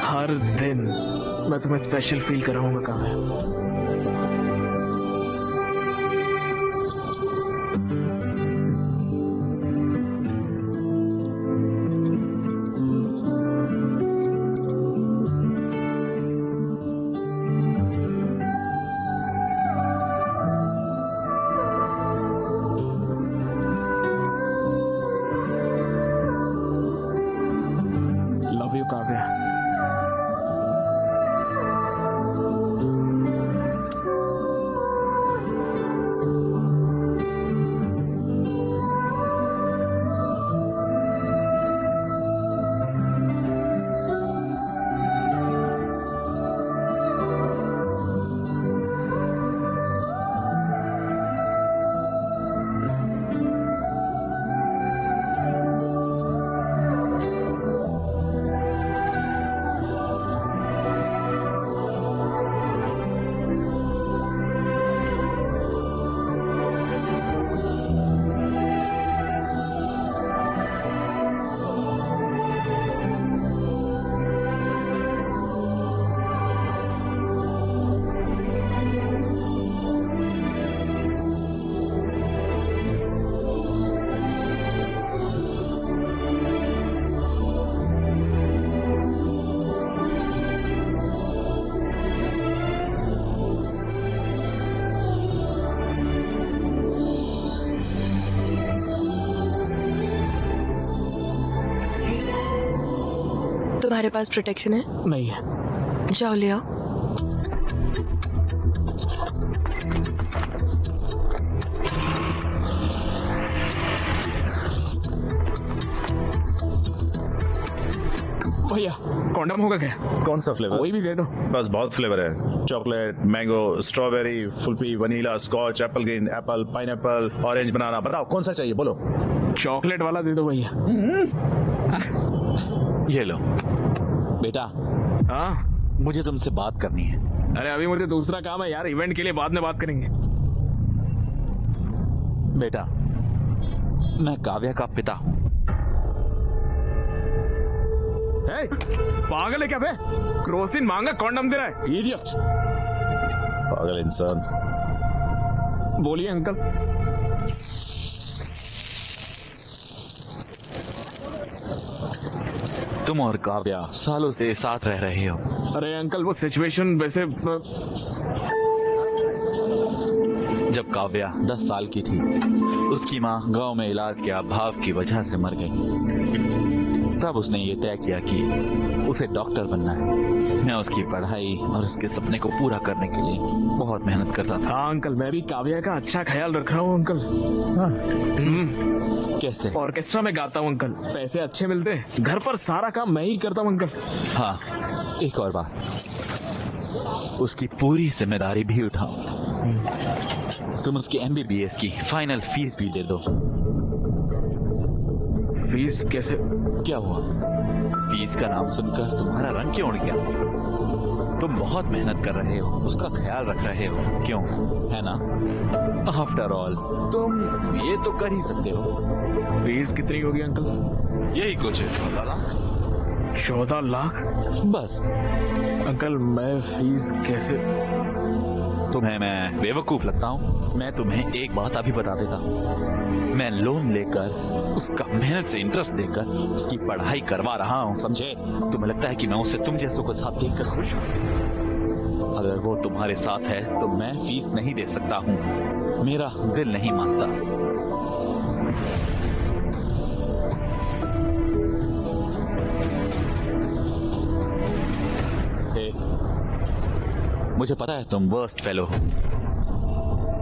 हर दिन मैं तुम्हें स्पेशल फील कराऊंगा काव्या। Love you Kavya. तुम्हारे पास प्रोटेक्शन है? नहीं है। जाओ ले आओ। भैया कॉन्डम होगा क्या? कौन सा फ्लेवर? वही भी दे दो। बस बहुत फ्लेवर है, चॉकलेट, मैंगो, स्ट्रॉबेरी, फुल्पी, vanilla, scotch, apple green, apple, pineapple, orange, banana. बताओ कौन सा चाहिए, बोलो। चॉकलेट वाला दे दो भैया। ये लो बेटा। हाँ मुझे तुमसे बात करनी है। अरे अभी मुझे दूसरा काम है यार, इवेंट के लिए बाद में बात करेंगे। बेटा मैं काव्या का पिता हूँ। पागल है क्या बे? क्रोसिन मांगा कॉन्डम दे रहा है, इडियट। पागल इंसान। बोलिए अंकल। तुम और काव्या सालों से साथ रह रहे हो। अरे अंकल वो सिचुएशन वैसे जब काव्या 10 साल की थी, उसकी माँ गांव में इलाज के अभाव की वजह से मर गई। तब उसने ये तय किया कि उसे डॉक्टर बनना है। मैं उसकी पढ़ाई और उसके सपने को पूरा करने के लिए बहुत मेहनत करता था। हाँ अंकल, मैं भी काव्या का अच्छा ख्याल रख रहा हूँ अंकल। हाँ। कैसे? ऑर्केस्ट्रा में गाता हूँ अंकल, पैसे अच्छे मिलते हैं। घर पर सारा काम मैं ही करता हूँ अंकल। हाँ एक और बात, उसकी पूरी जिम्मेदारी भी उठाओ। तुम उसकी MBBS की फाइनल फीस भी दे दो। फीस कैसे? क्या हुआ? फीस का नाम सुनकर तुम्हारा रंग क्यों उड़ गया? तुम बहुत मेहनत कर रहे हो, उसका ख्याल रख रहे हो, क्यों? है ना? आफ्टर ऑल तुम ये तो कर ही सकते हो। फीस कितनी होगी अंकल? यही कुछ 14 लाख। 14 लाख? बस। अंकल मैं फीस कैसे? तुम्हें मैं बेवकूफ लगता हूँ? मैं तुम्हें एक बात अभी बता देता हूँ। मैं लोन लेकर, उसका मेहनत से इंटरेस्ट देकर उसकी पढ़ाई करवा रहा हूँ, समझे? तुम्हें लगता है कि मैं उसे तुम जैसों को साथ देखकर खुश हूँ? अगर वो तुम्हारे साथ है तो मैं फीस नहीं दे सकता हूँ। मेरा दिल नहीं मानता। मुझे पता है तुम वर्स्ट फेलो हो,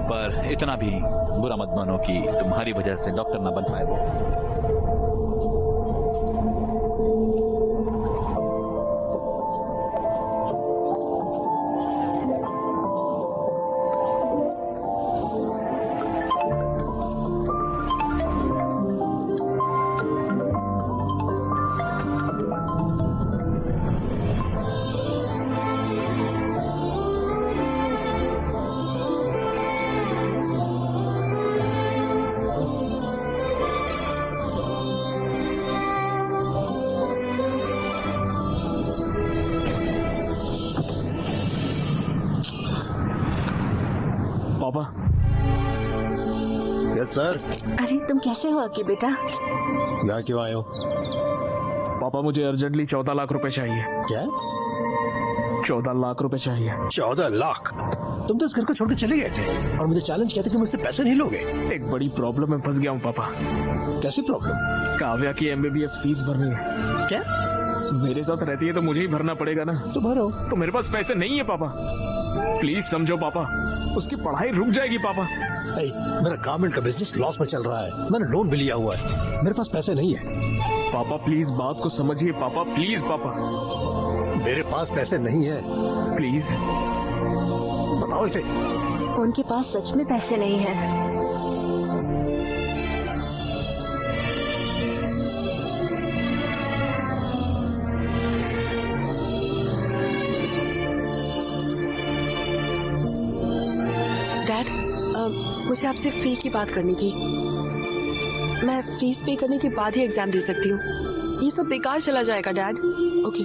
पर इतना भी बुरा मत मानो कि तुम्हारी वजह से डॉक्टर ना बन पाए वो। पापा। Yes sir. अरे तुम कैसे हो अक्की बेटा? यहाँ क्यों आए हो? पापा मुझे अर्जेंटली 14 लाख रुपए चाहिए। क्या? 14 लाख रुपए चाहिए। 14 लाख? तुम तो इस घर को छोड़ के चले गए थे और मुझे चैलेंज किया था कि मुझसे पैसे नहीं लोगे। एक बड़ी प्रॉब्लम में फंस गया हूँ पापा। कैसी प्रॉब्लम? काव्या की MBBS फीस भरनी है। क्या? मेरे साथ रहती है तो मुझे ही भरना पड़ेगा ना। तो भरो। तो मेरे पास पैसे नहीं है पापा, प्लीज समझो पापा, उसकी पढ़ाई रुक जाएगी पापा। मेरा गारमेंट का बिजनेस लॉस में चल रहा है, मैंने लोन भी लिया हुआ है, मेरे पास पैसे नहीं है। पापा प्लीज बात को समझिए पापा, प्लीज पापा। मेरे पास पैसे नहीं है। प्लीज बताओ इसे। उनके पास सच में पैसे नहीं है। डैड, मुझे आपसे फी की बात करनी थी। मैं फीस पे करने के बाद ही एग्जाम दे सकती हूँ। ये सब बेकार चला जाएगा डैड। Okay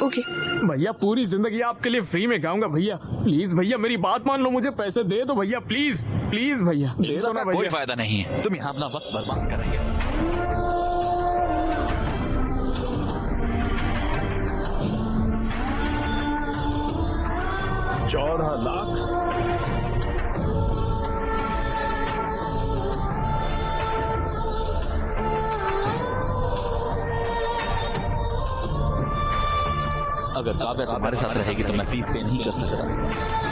okay. भैया पूरी जिंदगी आपके लिए फ्री में गाऊंगा भैया, प्लीज भैया मेरी बात मान लो, मुझे पैसे दे दो भैया, प्लीज प्लीज भैया दे दो ना भैया। कोई फायदा नहीं है, तुम यहाँ अपना वक्त बर्बाद कर रहे हो। 14 लाख? अगर काव्या तुम्हारे साथ रहेगी तो मैं फीस पे नहीं कर सकता।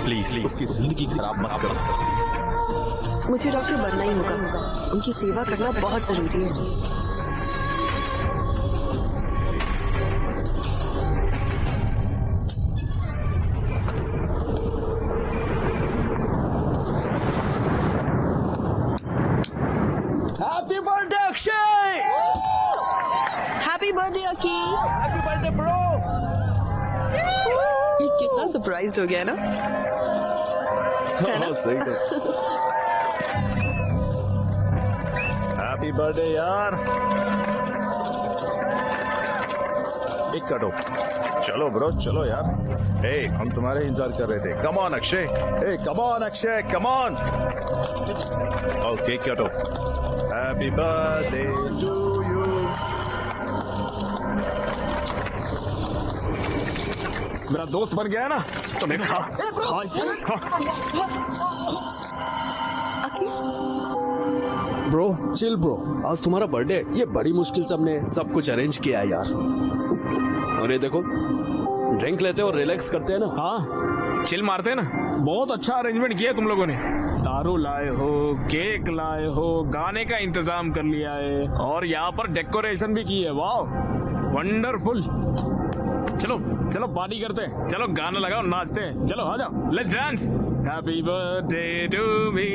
प्लीज उसकी जिंदगी खराब मत करो। मुझे डॉक्टर बनना ही होगा। उनकी सेवा करना बहुत जरूरी है। Happy birthday Akshay! Happy birthday Akki! Happy birthday bro! ये कितना सरप्राइज्ड हो गया ना? हाँ, सही है। हैप्पी बर्थडे यार। एक कटो। चलो ब्रो चलो यार। ए हम तुम्हारे इंतजार कर रहे थे। Come on Akshay. ए come on Akshay come on. Okay कटो। Happy birthday to you. मेरा दोस्त बन गया है ना, तो मैं खा ब्रो चिल ब्रो, आज तुम्हारा बर्थडे, ये बड़ी मुश्किल से हमने सब कुछ अरेंज किया है यार। और ये देखो, ड्रिंक लेते और रिलैक्स करते हैं ना। हाँ चिल मारते हैं ना। बहुत अच्छा अरेंजमेंट किया तुम लोगों ने। दारू लाए हो, केक लाए हो, गाने का इंतजाम कर लिया है और यहाँ पर डेकोरेशन भी की है। वाह वंडरफुल। चलो चलो पार्टी करते हैं, चलो गाना लगाओ नाचते हैं, चलो आ जाओ let's dance. Happy birthday to me,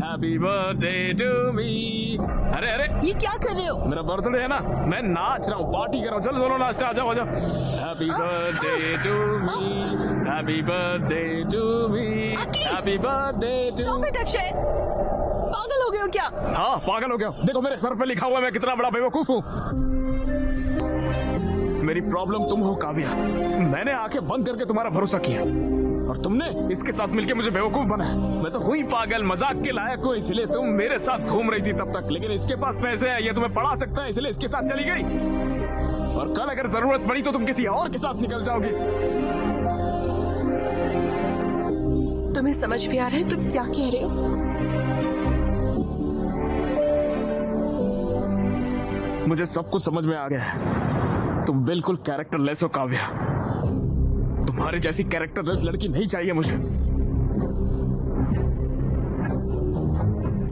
happy birthday to me. अरे अरे ये क्या कर रहे हो? मेरा बर्थडे है ना, मैं नाच रहा हूँ, पार्टी कर रहा हूँ। चलो चलो नाचते, आ जाओ आ जाओ। Happy birthday to me, happy birthday to me, happy birthday to. Akshay पागल हो गए हो क्या? हाँ पागल हो गया। देखो मेरे सर पे लिखा हुआ है मैं कितना बड़ा बेवकूफ हूँ। मेरी प्रॉब्लम तुम हो काव्या। मैंने आंखें बंद करके तुम्हारा भरोसा किया और तुमने इसके साथ मिलके मुझे बेवकूफ बनाया। मैं तो हुई पागल, मजाक के लायक हूँ, इसलिए तुम मेरे साथ घूम रही थी तब तक। लेकिन इसके पास पैसे है, ये तुम्हें पढ़ा सकता है, इसलिए इसके साथ चली गई। और कल अगर जरूरत पड़ी तो तुम किसी और के साथ निकल जाओगी। तुम्हें समझ भी आ रहा है तुम क्या कह रहे हो? मुझे सब कुछ समझ में आ गया है। तुम बिल्कुल कैरेक्टरलेस हो काव्या। तुम्हारी जैसी कैरेक्टरलेस लड़की नहीं चाहिए मुझे।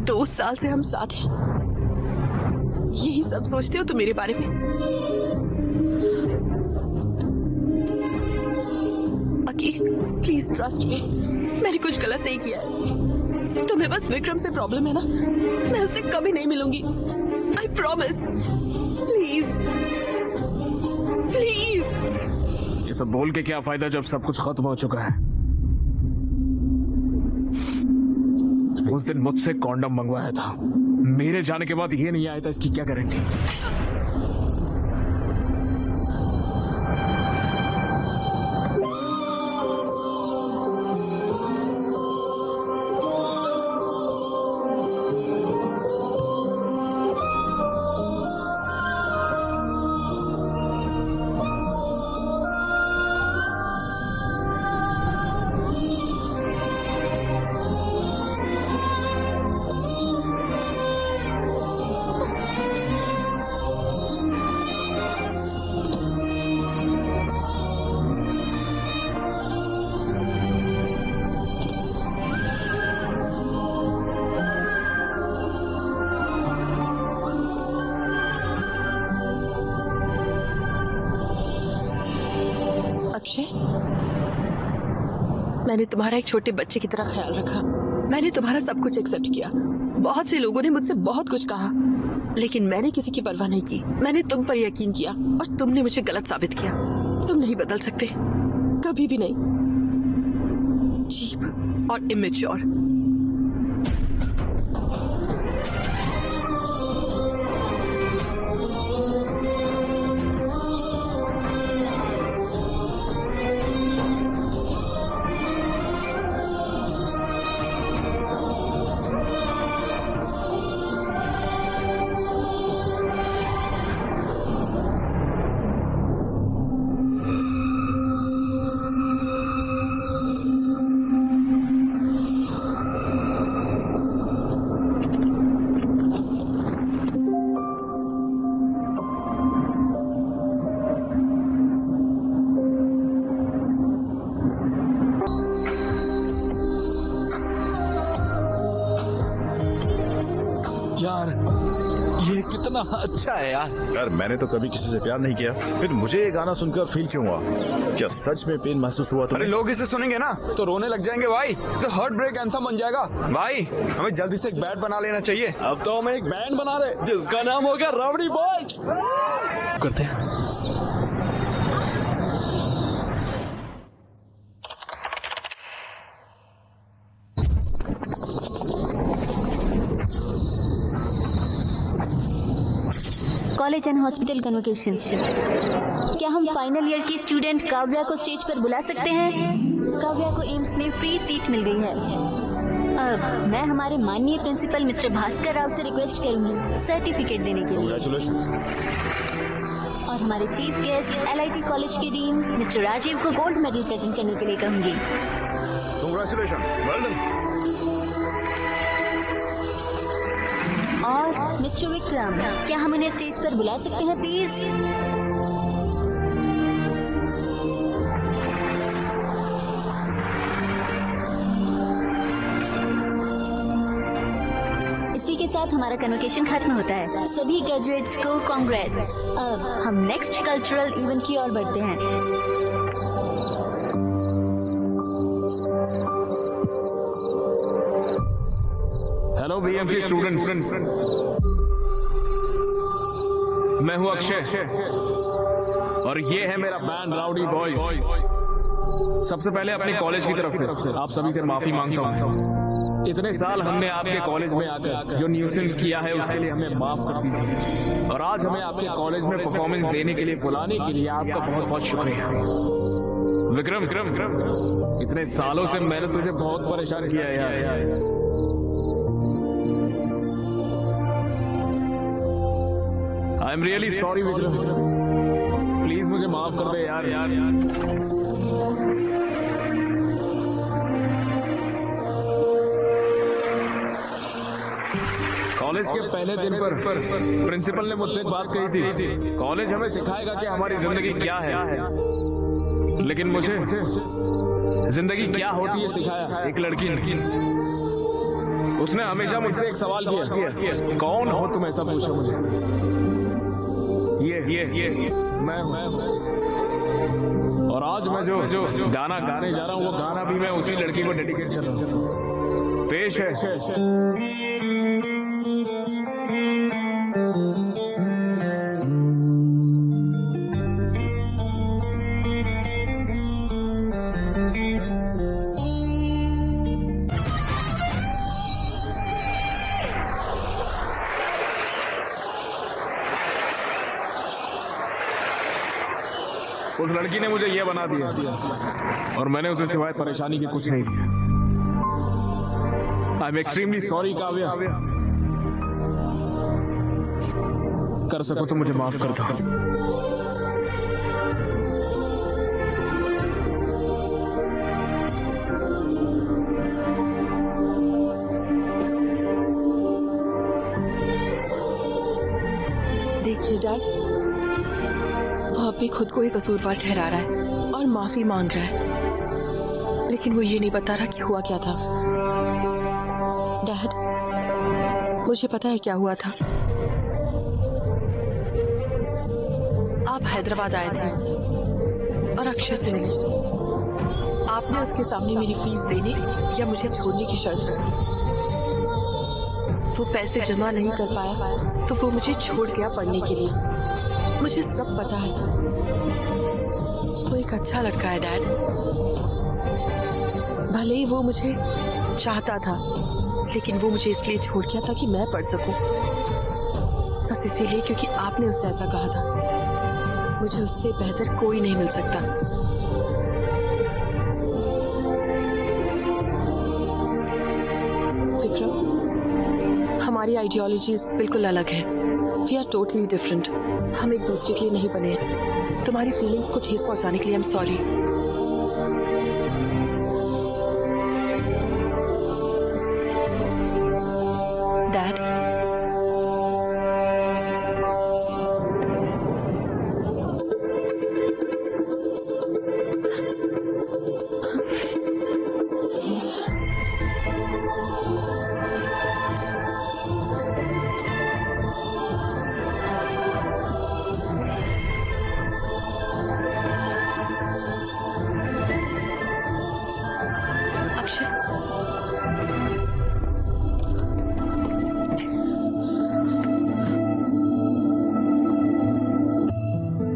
2 साल से हम साथ हैं, यही सब सोचते हो तुम मेरे बारे में? अकी प्लीज ट्रस्ट मी, मैंने कुछ गलत नहीं किया है। तुम्हें बस विक्रम से प्रॉब्लम है ना, मैं उससे कभी नहीं मिलूंगी। I promise. Please please. ये सब बोल के क्या फायदा जब सब कुछ खत्म हो चुका है। उस दिन मुझसे कॉन्डम मंगवाया था, मेरे जाने के बाद ये नहीं आया था, इसकी क्या गारंटी? अक्षय, मैंने तुम्हारा एक छोटे बच्चे की तरह ख्याल रखा। मैंने तुम्हारा सब कुछ एक्सेप्ट किया। बहुत से लोगों ने मुझसे बहुत कुछ कहा, लेकिन मैंने किसी की परवाह नहीं की। मैंने तुम पर यकीन किया और तुमने मुझे गलत साबित किया। तुम नहीं बदल सकते, कभी भी नहीं। चीप और इमेच्योर। गाना अच्छा है यार। यार मैंने तो कभी किसी से प्यार नहीं किया, फिर मुझे ये गाना सुनकर फील क्यों हुआ? क्या सच में पेन महसूस हुआ? अरे लोग इसे सुनेंगे ना तो रोने लग जाएंगे भाई, तो हार्ट ब्रेक एंथम बन जाएगा भाई। हमें जल्दी से एक बैंड बना लेना चाहिए। अब तो हम एक बैंड बना रहे जिसका नाम होगा रावड़ी बॉयज। करते हैं। College and hospital convocation. क्या हम फाइनल ईयर की स्टूडेंट काव्या को स्टेज पर बुला सकते हैं? काव्या को एम्स में फ्री सीट मिल गई है। अब मैं हमारे माननीय प्रिंसिपल मिस्टर भास्कर राव से रिक्वेस्ट करूंगी सर्टिफिकेट देने के लिए। और हमारे चीफ गेस्ट LIT कॉलेज के डीन मिस्टर राजीव को गोल्ड मेडल प्रेजेंट करने के लिए कहूंगी। Congratulation, well done. और मिस्टर विक्रम, क्या हम उन्हें स्टेज पर बुला सकते हैं प्लीज? इसी के साथ हमारा कन्वोकेशन खत्म होता है। सभी ग्रेजुएट्स को कांग्रेट्स। अब हम नेक्स्ट कल्चरल इवेंट की ओर बढ़ते हैं। हेलो BMC स्टूडेंट्स, मैं हूं अक्षय और ये है मेरा बैंड राउडी बॉयज। सबसे पहले अपने कॉलेज की तरफ से आप सभी से माफी मांगता हूं। इतने साल हमने आपके कॉलेज में आकर जो न्यूसेंस किया है उसके लिए हमें माफ कर दीजिए। और आज हमें आपके कॉलेज में परफॉर्मेंस देने के लिए बुलाने के लिए आपका बहुत बहुत शुक्रिया। विक्रम, इतने सालों से मैंने तुझे बहुत परेशान किया है यार। I am really sorry Vikram, please मुझे माफ कर दे यार। कॉलेज के पहले दिन पर प्रिंसिपल ने मुझसे एक बात कही थी, कॉलेज हमें सिखाएगा कि हमारी जिंदगी क्या है, लेकिन मुझे जिंदगी क्या होती है सिखाया एक लड़की ने। उसने हमेशा मुझसे एक सवाल किया, कौन हो तुम, ऐसा पूछा मुझे। ये मैं और आज मैं जो गाना गाने जा रहा हूँ वो गाना भी मैं उसी लड़की को डेडिकेट कर रहा हूँ। पेश है उस लड़की ने मुझे ये बना दिया और मैंने उसे सिवाय परेशानी के कुछ नहीं दिया। I am extremely sorry Kavya. कर सको तो मुझे माफ कर दो। देखिए डैड, वो अब भी खुद को ही कसूरवार ठहरा रहा है और माफी मांग रहा है, लेकिन वो ये नहीं बता रहा कि हुआ क्या था। डैड, मुझे पता है क्या हुआ था। आप हैदराबाद आए थे और अक्षय से मिले। आपने उसके सामने मेरी फीस देने या मुझे छोड़ने की शर्त रखी। वो पैसे जमा नहीं कर पाया तो वो मुझे छोड़ गया पढ़ने के लिए। मुझे सब पता है। वो एक अच्छा लड़का है डैड। भले ही वो मुझे चाहता था, लेकिन वो मुझे इसलिए छोड़ गया था कि मैं पढ़ सकूं। बस इसीलिए क्योंकि आपने उससे ऐसा कहा था। मुझे उससे बेहतर कोई नहीं मिल सकता। विक्रम, हमारी आइडियोलॉजीज बिल्कुल अलग है। We are totally different. हम एक दूसरे के लिए नहीं बने हैं। तुम्हारी फीलिंग्स को ठेस पहुंचाने के लिए आई एम सॉरी। डैड,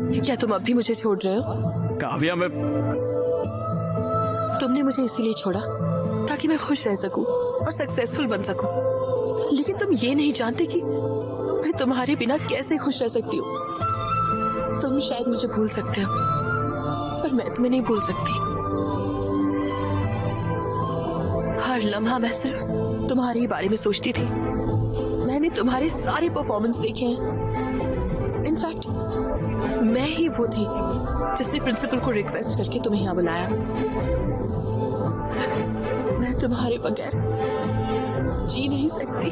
क्या तुम अब भी मुझे छोड़ रहे हो? काव्या, मैं तुमने मुझे इसीलिए छोड़ा ताकि मैं खुश रह सकूं और सक्सेसफुल बन सकूं। लेकिन तुम ये नहीं जानते कि मैं तुम्हारे बिना कैसे खुश रह सकती हूँ। तुम शायद मुझे भूल सकते हो, पर मैं तुम्हें नहीं भूल सकती। हर लम्हा मैं सिर्फ तुम्हारे ही बारे में सोचती थी। मैंने तुम्हारे सारे परफॉर्मेंस देखे हैं। इनफैक्ट मैं ही वो थी जिसने प्रिंसिपल को रिक्वेस्ट करके तुम्हें यहाँ बुलाया। मैं तुम्हारे बगैर जी नहीं सकती।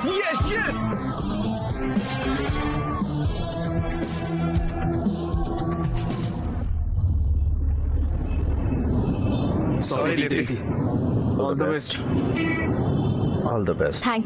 Yes yes. Sorry Deepti. All the best. All the best. Thank